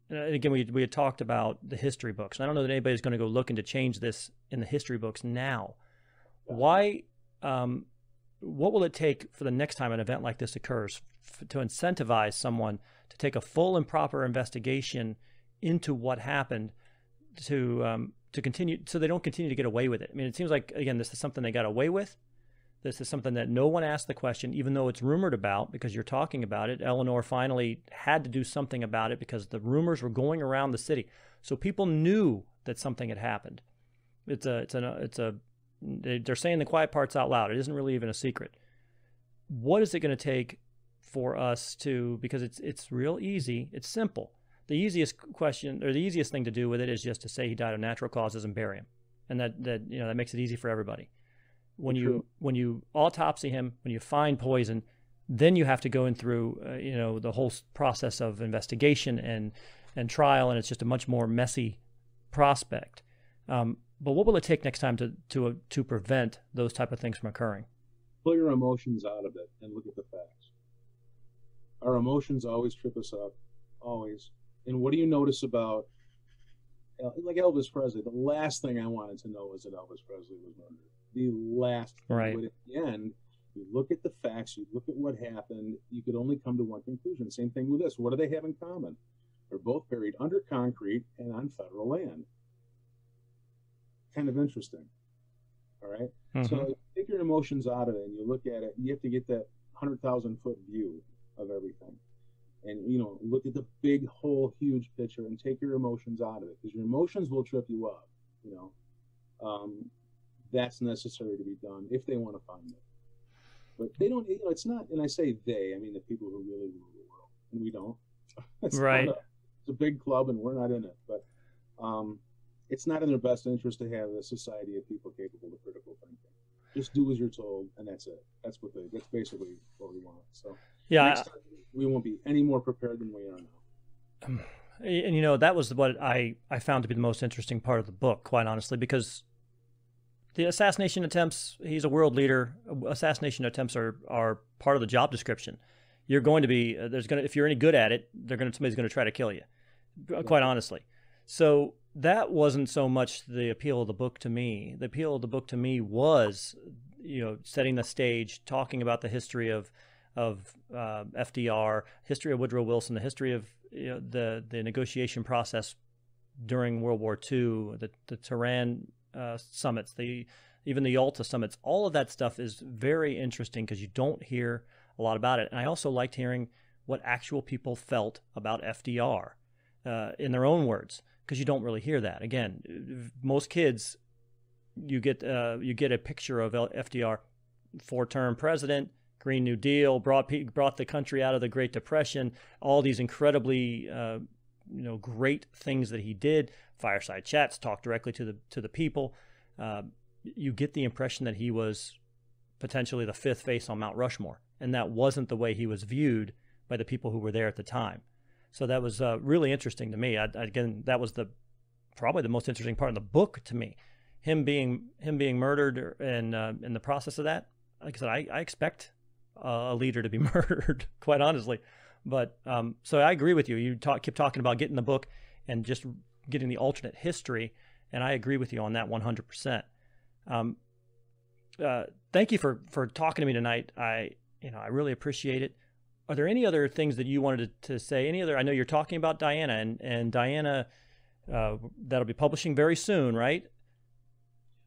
again, we had talked about the history books, and I don't know that anybody's going to go looking to change this in the history books now. Why, what will it take for the next time an event like this occurs to incentivize someone to take a full and proper investigation into what happened to continue, so they don't continue to get away with it? I mean, it seems like, again, this is something they got away with. This is something that no one asked the question, even though it's rumored about, because you're talking about it. Eleanor finally had to do something about it because the rumors were going around the city. So people knew that something had happened. They're saying the quiet parts out loud. It isn't really even a secret. What is it going to take for us to, because it's real easy, it's simple. The easiest question, or the easiest thing to do with it, is just to say he died of natural causes and bury him. And that makes it easy for everybody. When you autopsy him, when you find poison, then you have to go in through the whole process of investigation and trial, and it's just a much more messy prospect. But what will it take next time to prevent those type of things from occurring? Pull your emotions out of it and look at the facts. Our emotions always trip us up, always. And what do you notice about, like Elvis Presley? The last thing I wanted to know was that Elvis Presley was murdered. The last thing. Right. But at the end, you look at the facts, you look at what happened, you could only come to one conclusion. Same thing with this. What do they have in common? They're both buried under concrete and on federal land. Kind of interesting. All right? Mm-hmm. So you take your emotions out of it and you look at it, you have to get that 100,000-foot view of everything. And, look at the big, whole, huge picture and take your emotions out of it, because your emotions will trip you up, That's necessary to be done if they want to find it. But they don't, it's not, and I say they, I mean the people who really rule the world, and we don't. It's right. It's a big club and we're not in it, but it's not in their best interest to have a society of people capable of critical thinking. Just do as you're told, and that's it. That's basically what we want. So yeah, next time, we won't be any more prepared than we are now. And, you know, that was what I found to be the most interesting part of the book, quite honestly, because the assassination attempts, he's a world leader. Assassination attempts are part of the job description. You're going to be, if you're any good at it, somebody's going to try to kill you, quite honestly. So that wasn't so much the appeal of the book to me. The appeal of the book to me was, you know, setting the stage, talking about the history of FDR, history of Woodrow Wilson, the history of, you know, the negotiation process during World War II, the Tehran summits, even the Yalta summits. All of that stuff is very interesting because you don't hear a lot about it. And I also liked hearing what actual people felt about FDR in their own words, because you don't really hear that. Again, most kids, you get a picture of FDR, 4-term president, Green New Deal, brought the country out of the Great Depression, all these incredibly great things that he did, fireside chats, talk directly to the people. You get the impression that he was potentially the fifth face on Mount Rushmore, and that wasn't the way he was viewed by the people who were there at the time. So that was really interesting to me. Again, that was probably the most interesting part of the book to me. Him being murdered, and in the process of that, like I said, I expect a leader to be murdered, quite honestly. But so I agree with you. You keep talking about getting the book and just getting the alternate history, and I agree with you on that 100%. Thank you for talking to me tonight. I really appreciate it. Are there any other things that you wanted to say? I know you're talking about Diana, and Diana, that'll be publishing very soon, right?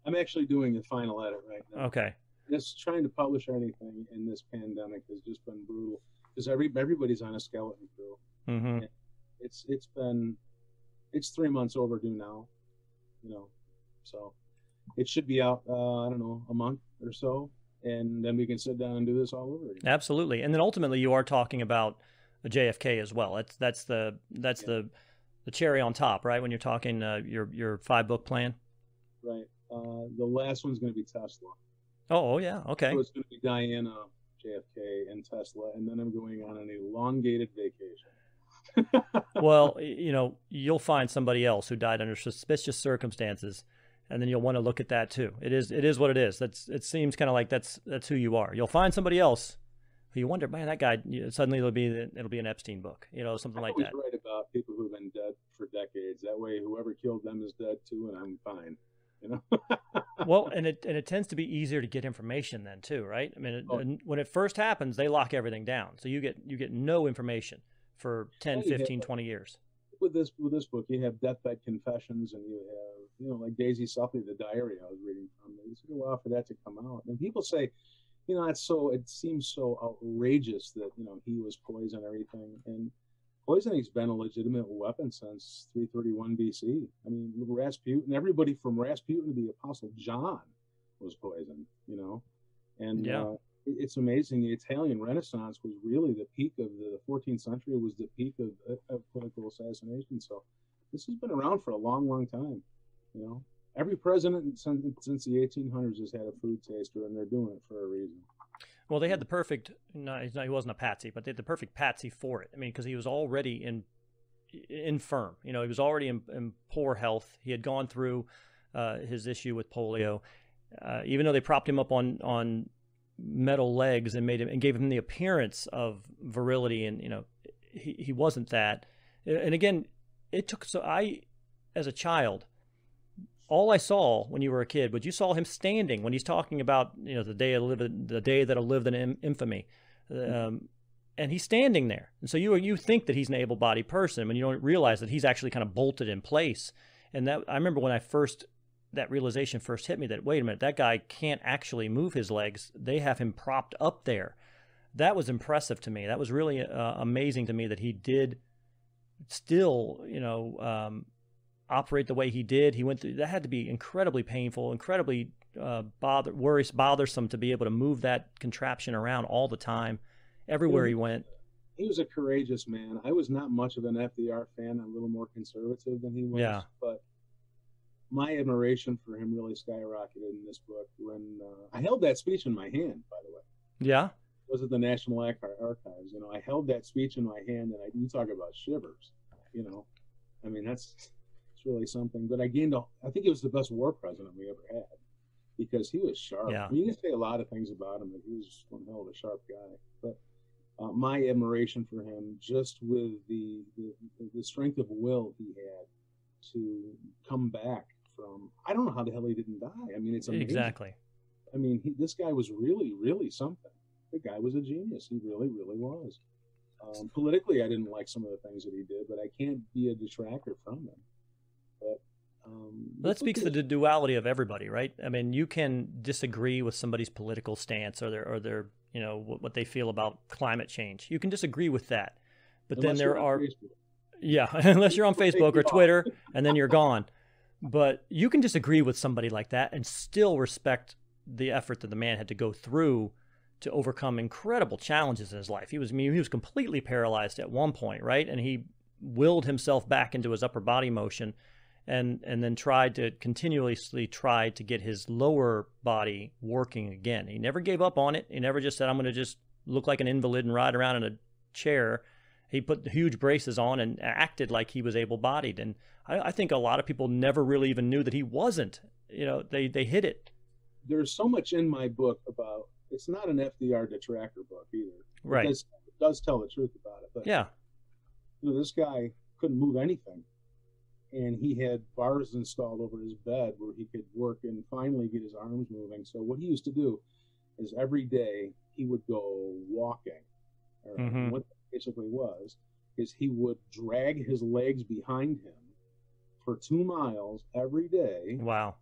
I'm actually doing the final edit right now. Okay. Just trying to publish anything in this pandemic has just been brutal because everybody's on a skeleton crew. Mm-hmm. It's 3 months overdue now, so it should be out, I don't know, a month or so, and then we can sit down and do this all over again. Absolutely. And then ultimately you are talking about the JFK as well. That's the cherry on top, right? When you're talking your 5-book plan. Right. The last one's going to be Tesla. Oh yeah. Okay. So it's going to be Diana, JFK, and Tesla, and then I'm going on an elongated vacation. Well, you'll find somebody else who died under suspicious circumstances, and then you'll want to look at that too. It is what it is. It seems kind of like that's who you are. You'll find somebody else who you wonder, man, that guy. Suddenly it'll be an Epstein book, something like that. I always write about people who've been dead for decades. That way, whoever killed them is dead too, and I'm fine. Well, and it tends to be easier to get information then too, right? I mean, when it first happens, they lock everything down, so you get no information for 10, 15, 20 years. With this book, you have deathbed confessions, and you have like Daisy Supply, the diary I was reading from. It took a while for that to come out, and people say, it seems so outrageous that he was poisoned and everything, and poisoning's been a legitimate weapon since 331 BC. I mean, Rasputin, everybody from Rasputin to the Apostle John was poisoned, and yeah. It's amazing. The Italian Renaissance was really the peak of the 14th century, was the peak of political assassination. So this has been around for a long, long time. Every president since the 1800s has had a food taster, and they're doing it for a reason. Well, they had the perfect, no, he wasn't a patsy, but they had the perfect patsy for it. I mean, because he was already infirm. He was already in poor health. He had gone through his issue with polio. Even though they propped him up on metal legs and gave him the appearance of virility, and he wasn't that. And again, as a child, all I saw when you were a kid was you saw him standing when he's talking about the day that'll live in infamy, and he's standing there. And so you think that he's an able-bodied person when you don't realize that he's actually kind of bolted in place. And that I remember when that realization first hit me, that wait a minute, that guy can't actually move his legs. They have him propped up there. That was impressive to me. That was really amazing to me that he did still operate the way he did. He went through, that had to be incredibly painful, incredibly bothersome to be able to move that contraption around all the time, everywhere he went. He was a courageous man. I was not much of an FDR fan. I'm a little more conservative than he was. Yeah. But my admiration for him really skyrocketed in this book when I held that speech in my hand, by the way. Yeah. It was at the National Archives. I held that speech in my hand, and you talk about shivers, I mean, it's really something. But I think he was the best war president we ever had because he was sharp. Yeah. I mean, you can say a lot of things about him, but he was one hell of a sharp guy. But my admiration for him, just with the strength of will he had to come back from, I don't know how the hell he didn't die. I mean, it's amazing. Exactly. I mean, this guy was really, really something. The guy was a genius. He really, really was. Politically, I didn't like some of the things that he did, but I can't be a detractor from him. But that speaks to the duality of everybody, right? I mean, you can disagree with somebody's political stance or their you know, what they feel about climate change. You can disagree with that, but then there are, yeah, unless you're on Facebook or Twitter, and then you're gone. But you can disagree with somebody like that and still respect the effort that the man had to go through to overcome incredible challenges in his life. He was completely paralyzed at one point, right? And he willed himself back into his upper body motion and then continuously tried to get his lower body working again. He never gave up on it. He never just said, I'm going to just look like an invalid and ride around in a chair. He put huge braces on and acted like he was able-bodied. And I think a lot of people never really even knew that he wasn't. You know, they hid it. There's so much in my book about, it's not an FDR detractor book either. Right. It does tell the truth about it. But, yeah. You know, this guy couldn't move anything. And he had bars installed over his bed where he could work and finally get his arms moving. So what he used to do is every day he would go walking. And what that basically was is he would drag his legs behind him for 2 miles every day. Wow.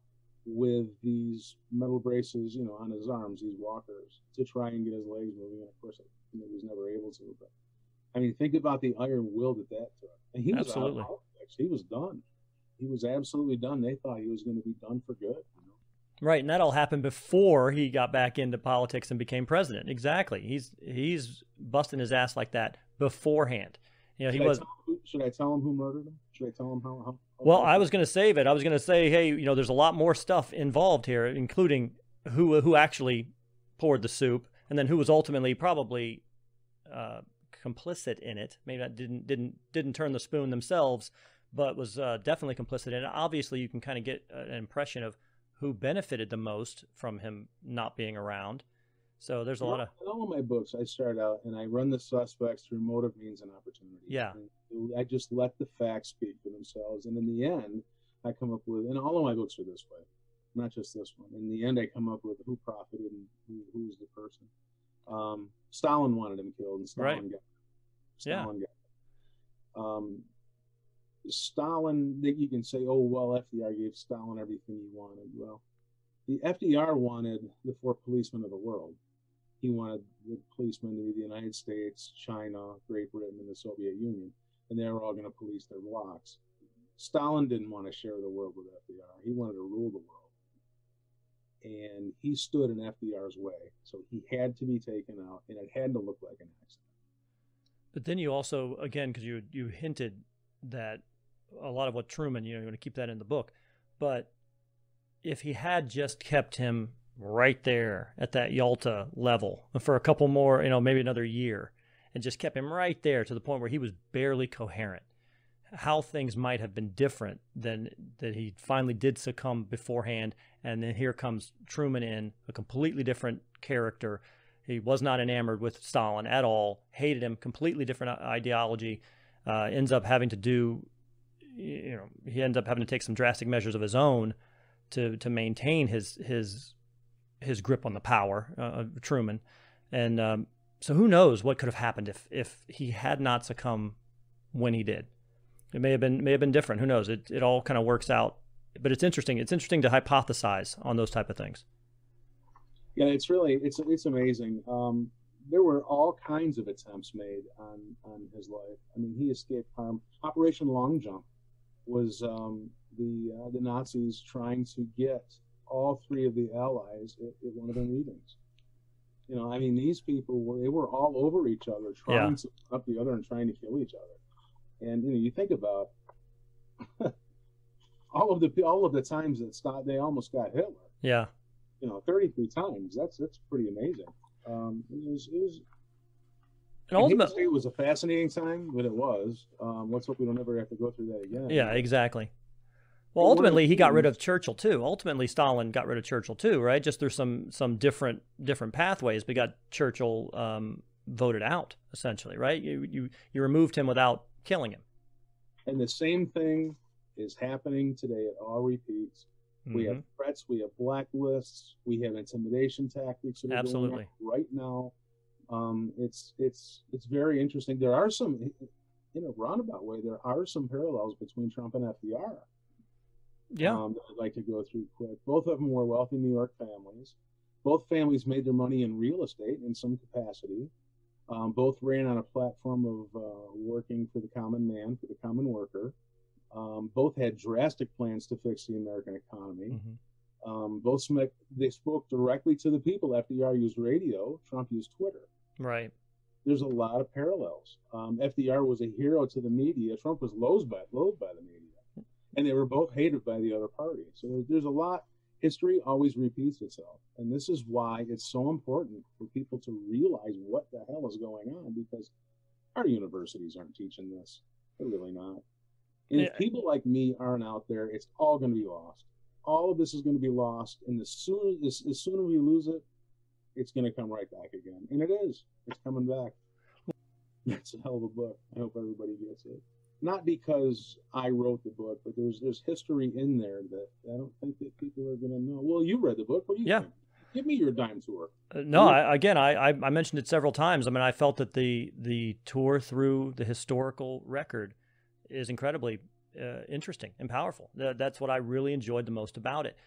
With these metal braces, you know, on his arms, these walkers, to try and get his legs moving. And of course, he was never able to. But I mean, think about the iron will that took. And he was absolutely. Out of politics. He was done. He was absolutely done. They thought he was going to be done for good. You know? Right, and that all happened before he got back into politics and became president. Exactly. He's busting his ass like that beforehand. You know, should I tell him who murdered him? Should I tell him how well, I was going to save it. I was going to say, hey, you know, there's a lot more stuff involved here, including who actually poured the soup, and then who was ultimately probably complicit in it. Maybe that didn't turn the spoon themselves, but was definitely complicit in it. Obviously, you can kind of get an impression of who benefited the most from him not being around. So there's a lot of... In all of my books, I start out and I run the suspects through motive, means, and opportunity. Yeah. And I just let the facts speak for themselves. And in the end, I come up with... And all of my books are this way, not just this one. In the end, I come up with who profited and who's the person. Stalin wanted him killed, and Stalin got him. Stalin, you can say, oh, well, FDR gave Stalin everything he wanted. Well, the FDR wanted the 4 policemen of the world. He wanted the policemen to be the United States, China, Great Britain, and the Soviet Union, and they were all going to police their blocks. Stalin didn't want to share the world with FDR. He wanted to rule the world. And he stood in FDR's way, so he had to be taken out, and it had to look like an accident. But then you also, again, because you hinted that a lot of what Truman, you know, you want to keep that in the book, but if he had just kept him right there at that Yalta level for a couple more, you know, maybe another year, and just kept him right there to the point where he was barely coherent, how things might have been different than that he finally did succumb beforehand. And then here comes Truman in, a completely different character. He was not enamored with Stalin at all, hated him, completely different ideology, ends up having to do, you know, he ends up having to take some drastic measures of his own to maintain his grip on the power of Truman. And so who knows what could have happened if he had not succumbed when he did. It may have been different. Who knows? It all kind of works out. But it's interesting. It's interesting to hypothesize on those type of things. Yeah, it's amazing. There were all kinds of attempts made on his life. I mean, he escaped harm. Operation Long Jump was the Nazis trying to get all 3 of the Allies at one of their meetings. You know, I mean, these people were all over each other, trying to up the other and trying to kill each other. And you know, you think about all of the times that they almost got Hitler. Yeah. You know, 33 times. That's pretty amazing. And I hate to ultimately, say it was a fascinating time, but it was. Let's hope we don't ever have to go through that again. yeah, exactly. Well, ultimately, he got rid of Churchill too. Ultimately, Stalin got rid of Churchill too, right? Just through some different pathways, but got Churchill voted out essentially, right? You removed him without killing him. And the same thing is happening today. It all repeats. We have threats, we have blacklists, we have intimidation tactics that are going on right now. It's very interesting. There are some, in a roundabout way, there are some parallels between Trump and FDR. Yeah. That I'd like to go through quick. Both of them were wealthy New York families. Both families made their money in real estate in some capacity. Both ran on a platform of working for the common man, for the common worker. Both had drastic plans to fix the American economy. They spoke directly to the people. FDR used radio. Trump used Twitter. Right. There's a lot of parallels. FDR was a hero to the media. Trump was loathed by the media. And they were both hated by the other party. So there's a lot. History always repeats itself. And this is why it's so important for people to realize what the hell is going on, because our universities aren't teaching this. They're really not. And if people like me aren't out there, it's all going to be lost. All of this is going to be lost. And as soon as we lose it, it's going to come right back again. And it is. It's coming back. It's a hell of a book. I hope everybody gets it. Not because I wrote the book, but there's history in there that I don't think that people are going to know. Well, you read the book. What do you think? Give me your dime tour. No, I mentioned it several times. I mean, I felt that the tour through the historical record is incredibly interesting and powerful. That's what I really enjoyed the most about it.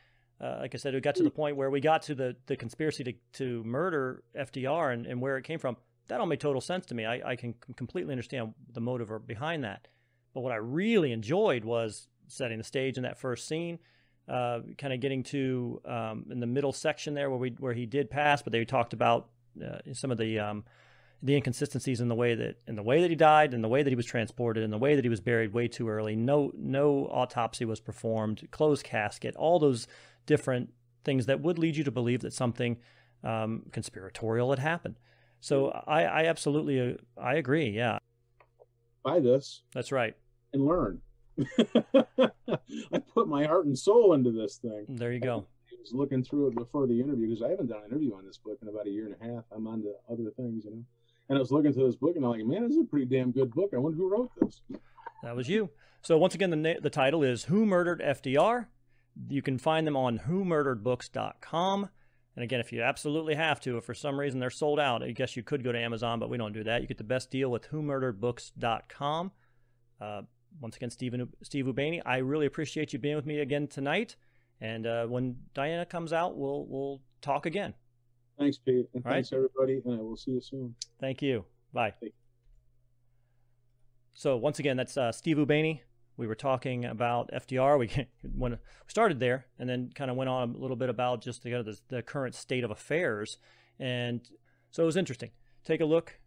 Like I said, it got to the point where we got to the conspiracy to murder FDR and where it came from. That all made total sense to me. I can completely understand the motive behind that. But what I really enjoyed was setting the stage in that first scene, kind of getting to in the middle section there where he did pass, but they talked about some of the inconsistencies in the way that he died, and the way that he was transported, and the way that he was buried way too early. No autopsy was performed, closed casket, all those different things that would lead you to believe that something conspiratorial had happened. So I absolutely I agree. Yeah. Buy this. That's right. And learn. I put my heart and soul into this thing. There you go. I was looking through it before the interview because I haven't done an interview on this book in about a year and a half. I'm on to other things, And I was looking through this book and I'm like, man, this is a pretty damn good book. I wonder who wrote this. That was you. So once again, the title is Who Murdered FDR? You can find them on whomurderedbooks.com. And again, if you absolutely have to, if for some reason they're sold out, I guess you could go to Amazon, but we don't do that. You get the best deal with whomurderedbooks.com. Once again, Steve Ubaney, I really appreciate you being with me again tonight. And when Diana comes out, we'll talk again. Thanks, Pete. And thanks, everybody. And I will see you soon. Thank you. Bye. So once again, that's Steve Ubaney. We were talking about FDR. We started there and then kind of went on a little bit about just the current state of affairs. And so it was interesting. Take a look.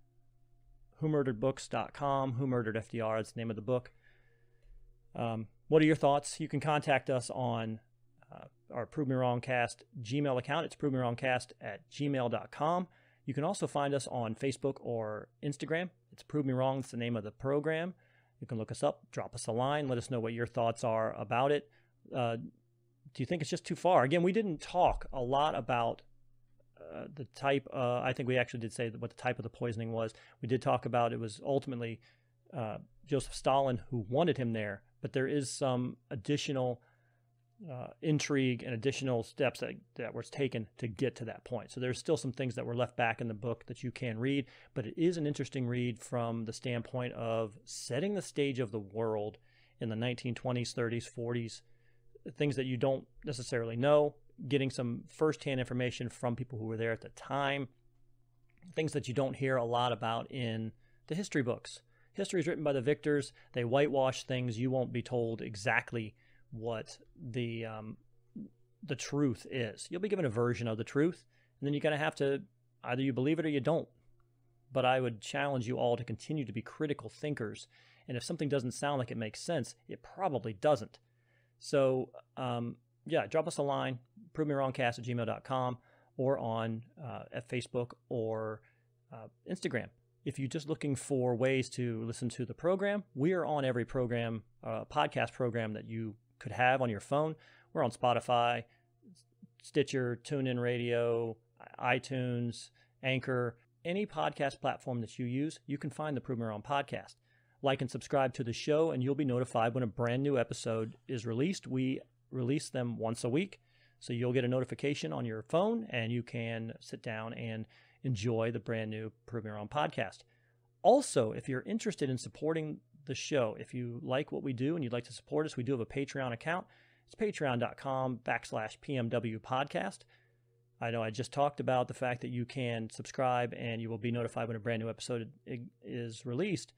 whomurderedbooks.com. Who Murdered FDR? That's the name of the book. What are your thoughts? You can contact us on our Prove Me Wrong Cast Gmail account. It's provemewrongcast@gmail.com. You can also find us on Facebook or Instagram. It's Prove Me Wrong. It's the name of the program. You can look us up, drop us a line, let us know what your thoughts are about it. Do you think it's just too far? Again, we didn't talk a lot about the type. I think we actually did say what the type of the poisoning was. We did talk about it was ultimately Joseph Stalin who wanted him there, but there is some additional intrigue and additional steps that were taken to get to that point. So there's still some things that were left back in the book that you can read, but it is an interesting read from the standpoint of setting the stage of the world in the 1920s, 30s, 40s, things that you don't necessarily know, getting some firsthand information from people who were there at the time, things that you don't hear a lot about in the history books. History is written by the victors. They whitewash things. You won't be told exactly what the truth is. You'll be given a version of the truth, and then you're going to have to either you believe it or you don't. But I would challenge you all to continue to be critical thinkers, and if something doesn't sound like it makes sense, it probably doesn't. So yeah, drop us a line, provemewrongcast@gmail.com, or on at Facebook or Instagram. If you're just looking for ways to listen to the program, we are on every program, podcast program that you could have on your phone. We're on Spotify, Stitcher, Tunein Radio, iTunes, Anchor, any podcast platform that you use, you can find the Prove Me Wrong podcast. Like and subscribe to the show, and you'll be notified when a brand new episode is released. We release them once a week, so you'll get a notification on your phone, and you can sit down and enjoy the brand new Prove Me Wrong podcast. Also, if you're interested in supporting the show, if you like what we do and you'd like to support us, we do have a Patreon account. It's patreon.com/PMW podcast. I know I just talked about the fact that you can subscribe and you will be notified when a brand new episode is released.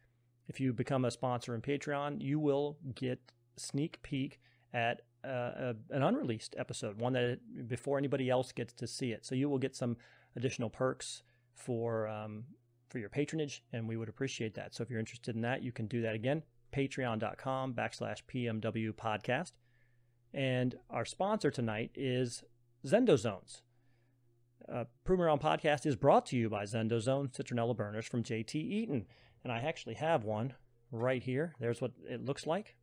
If you become a sponsor in Patreon, you will get sneak peek at an unreleased episode, one that before anybody else gets to see it. So you will get some additional perks for your patronage, and we would appreciate that. So if you're interested in that, you can do that again, patreon.com/PMW podcast. And our sponsor tonight is ZendoZones. Prove Me Wrong podcast is brought to you by ZendoZones citronella burners from JT Eaton. And I actually have one right here. There's what it looks like.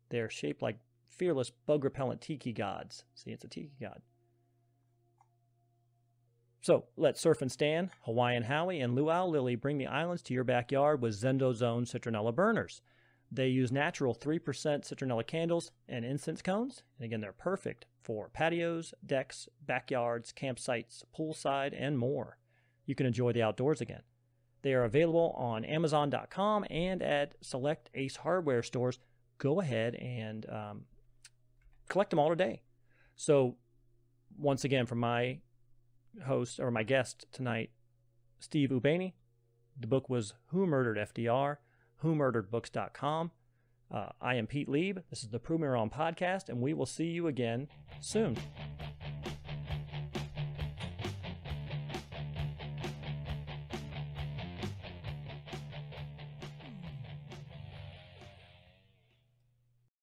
They're shaped like fearless bug repellent tiki gods. See, it's a tiki god. So let's surf and stand. Hawaiian Howie and Luau Lily bring the islands to your backyard with ZendoZones citronella burners. They use natural 3% citronella candles and incense cones. And again, they're perfect for patios, decks, backyards, campsites, poolside, and more. You can enjoy the outdoors again. They are available on Amazon.com and at select Ace Hardware stores. Go ahead and collect them all today. So once again, from my host or my guest tonight, Steve Ubaney, the book was Who Murdered FDR? WhoMurderedBooks.com. I am Pete Lieb. This is the Prove Me Wrong podcast, and we will see you again soon.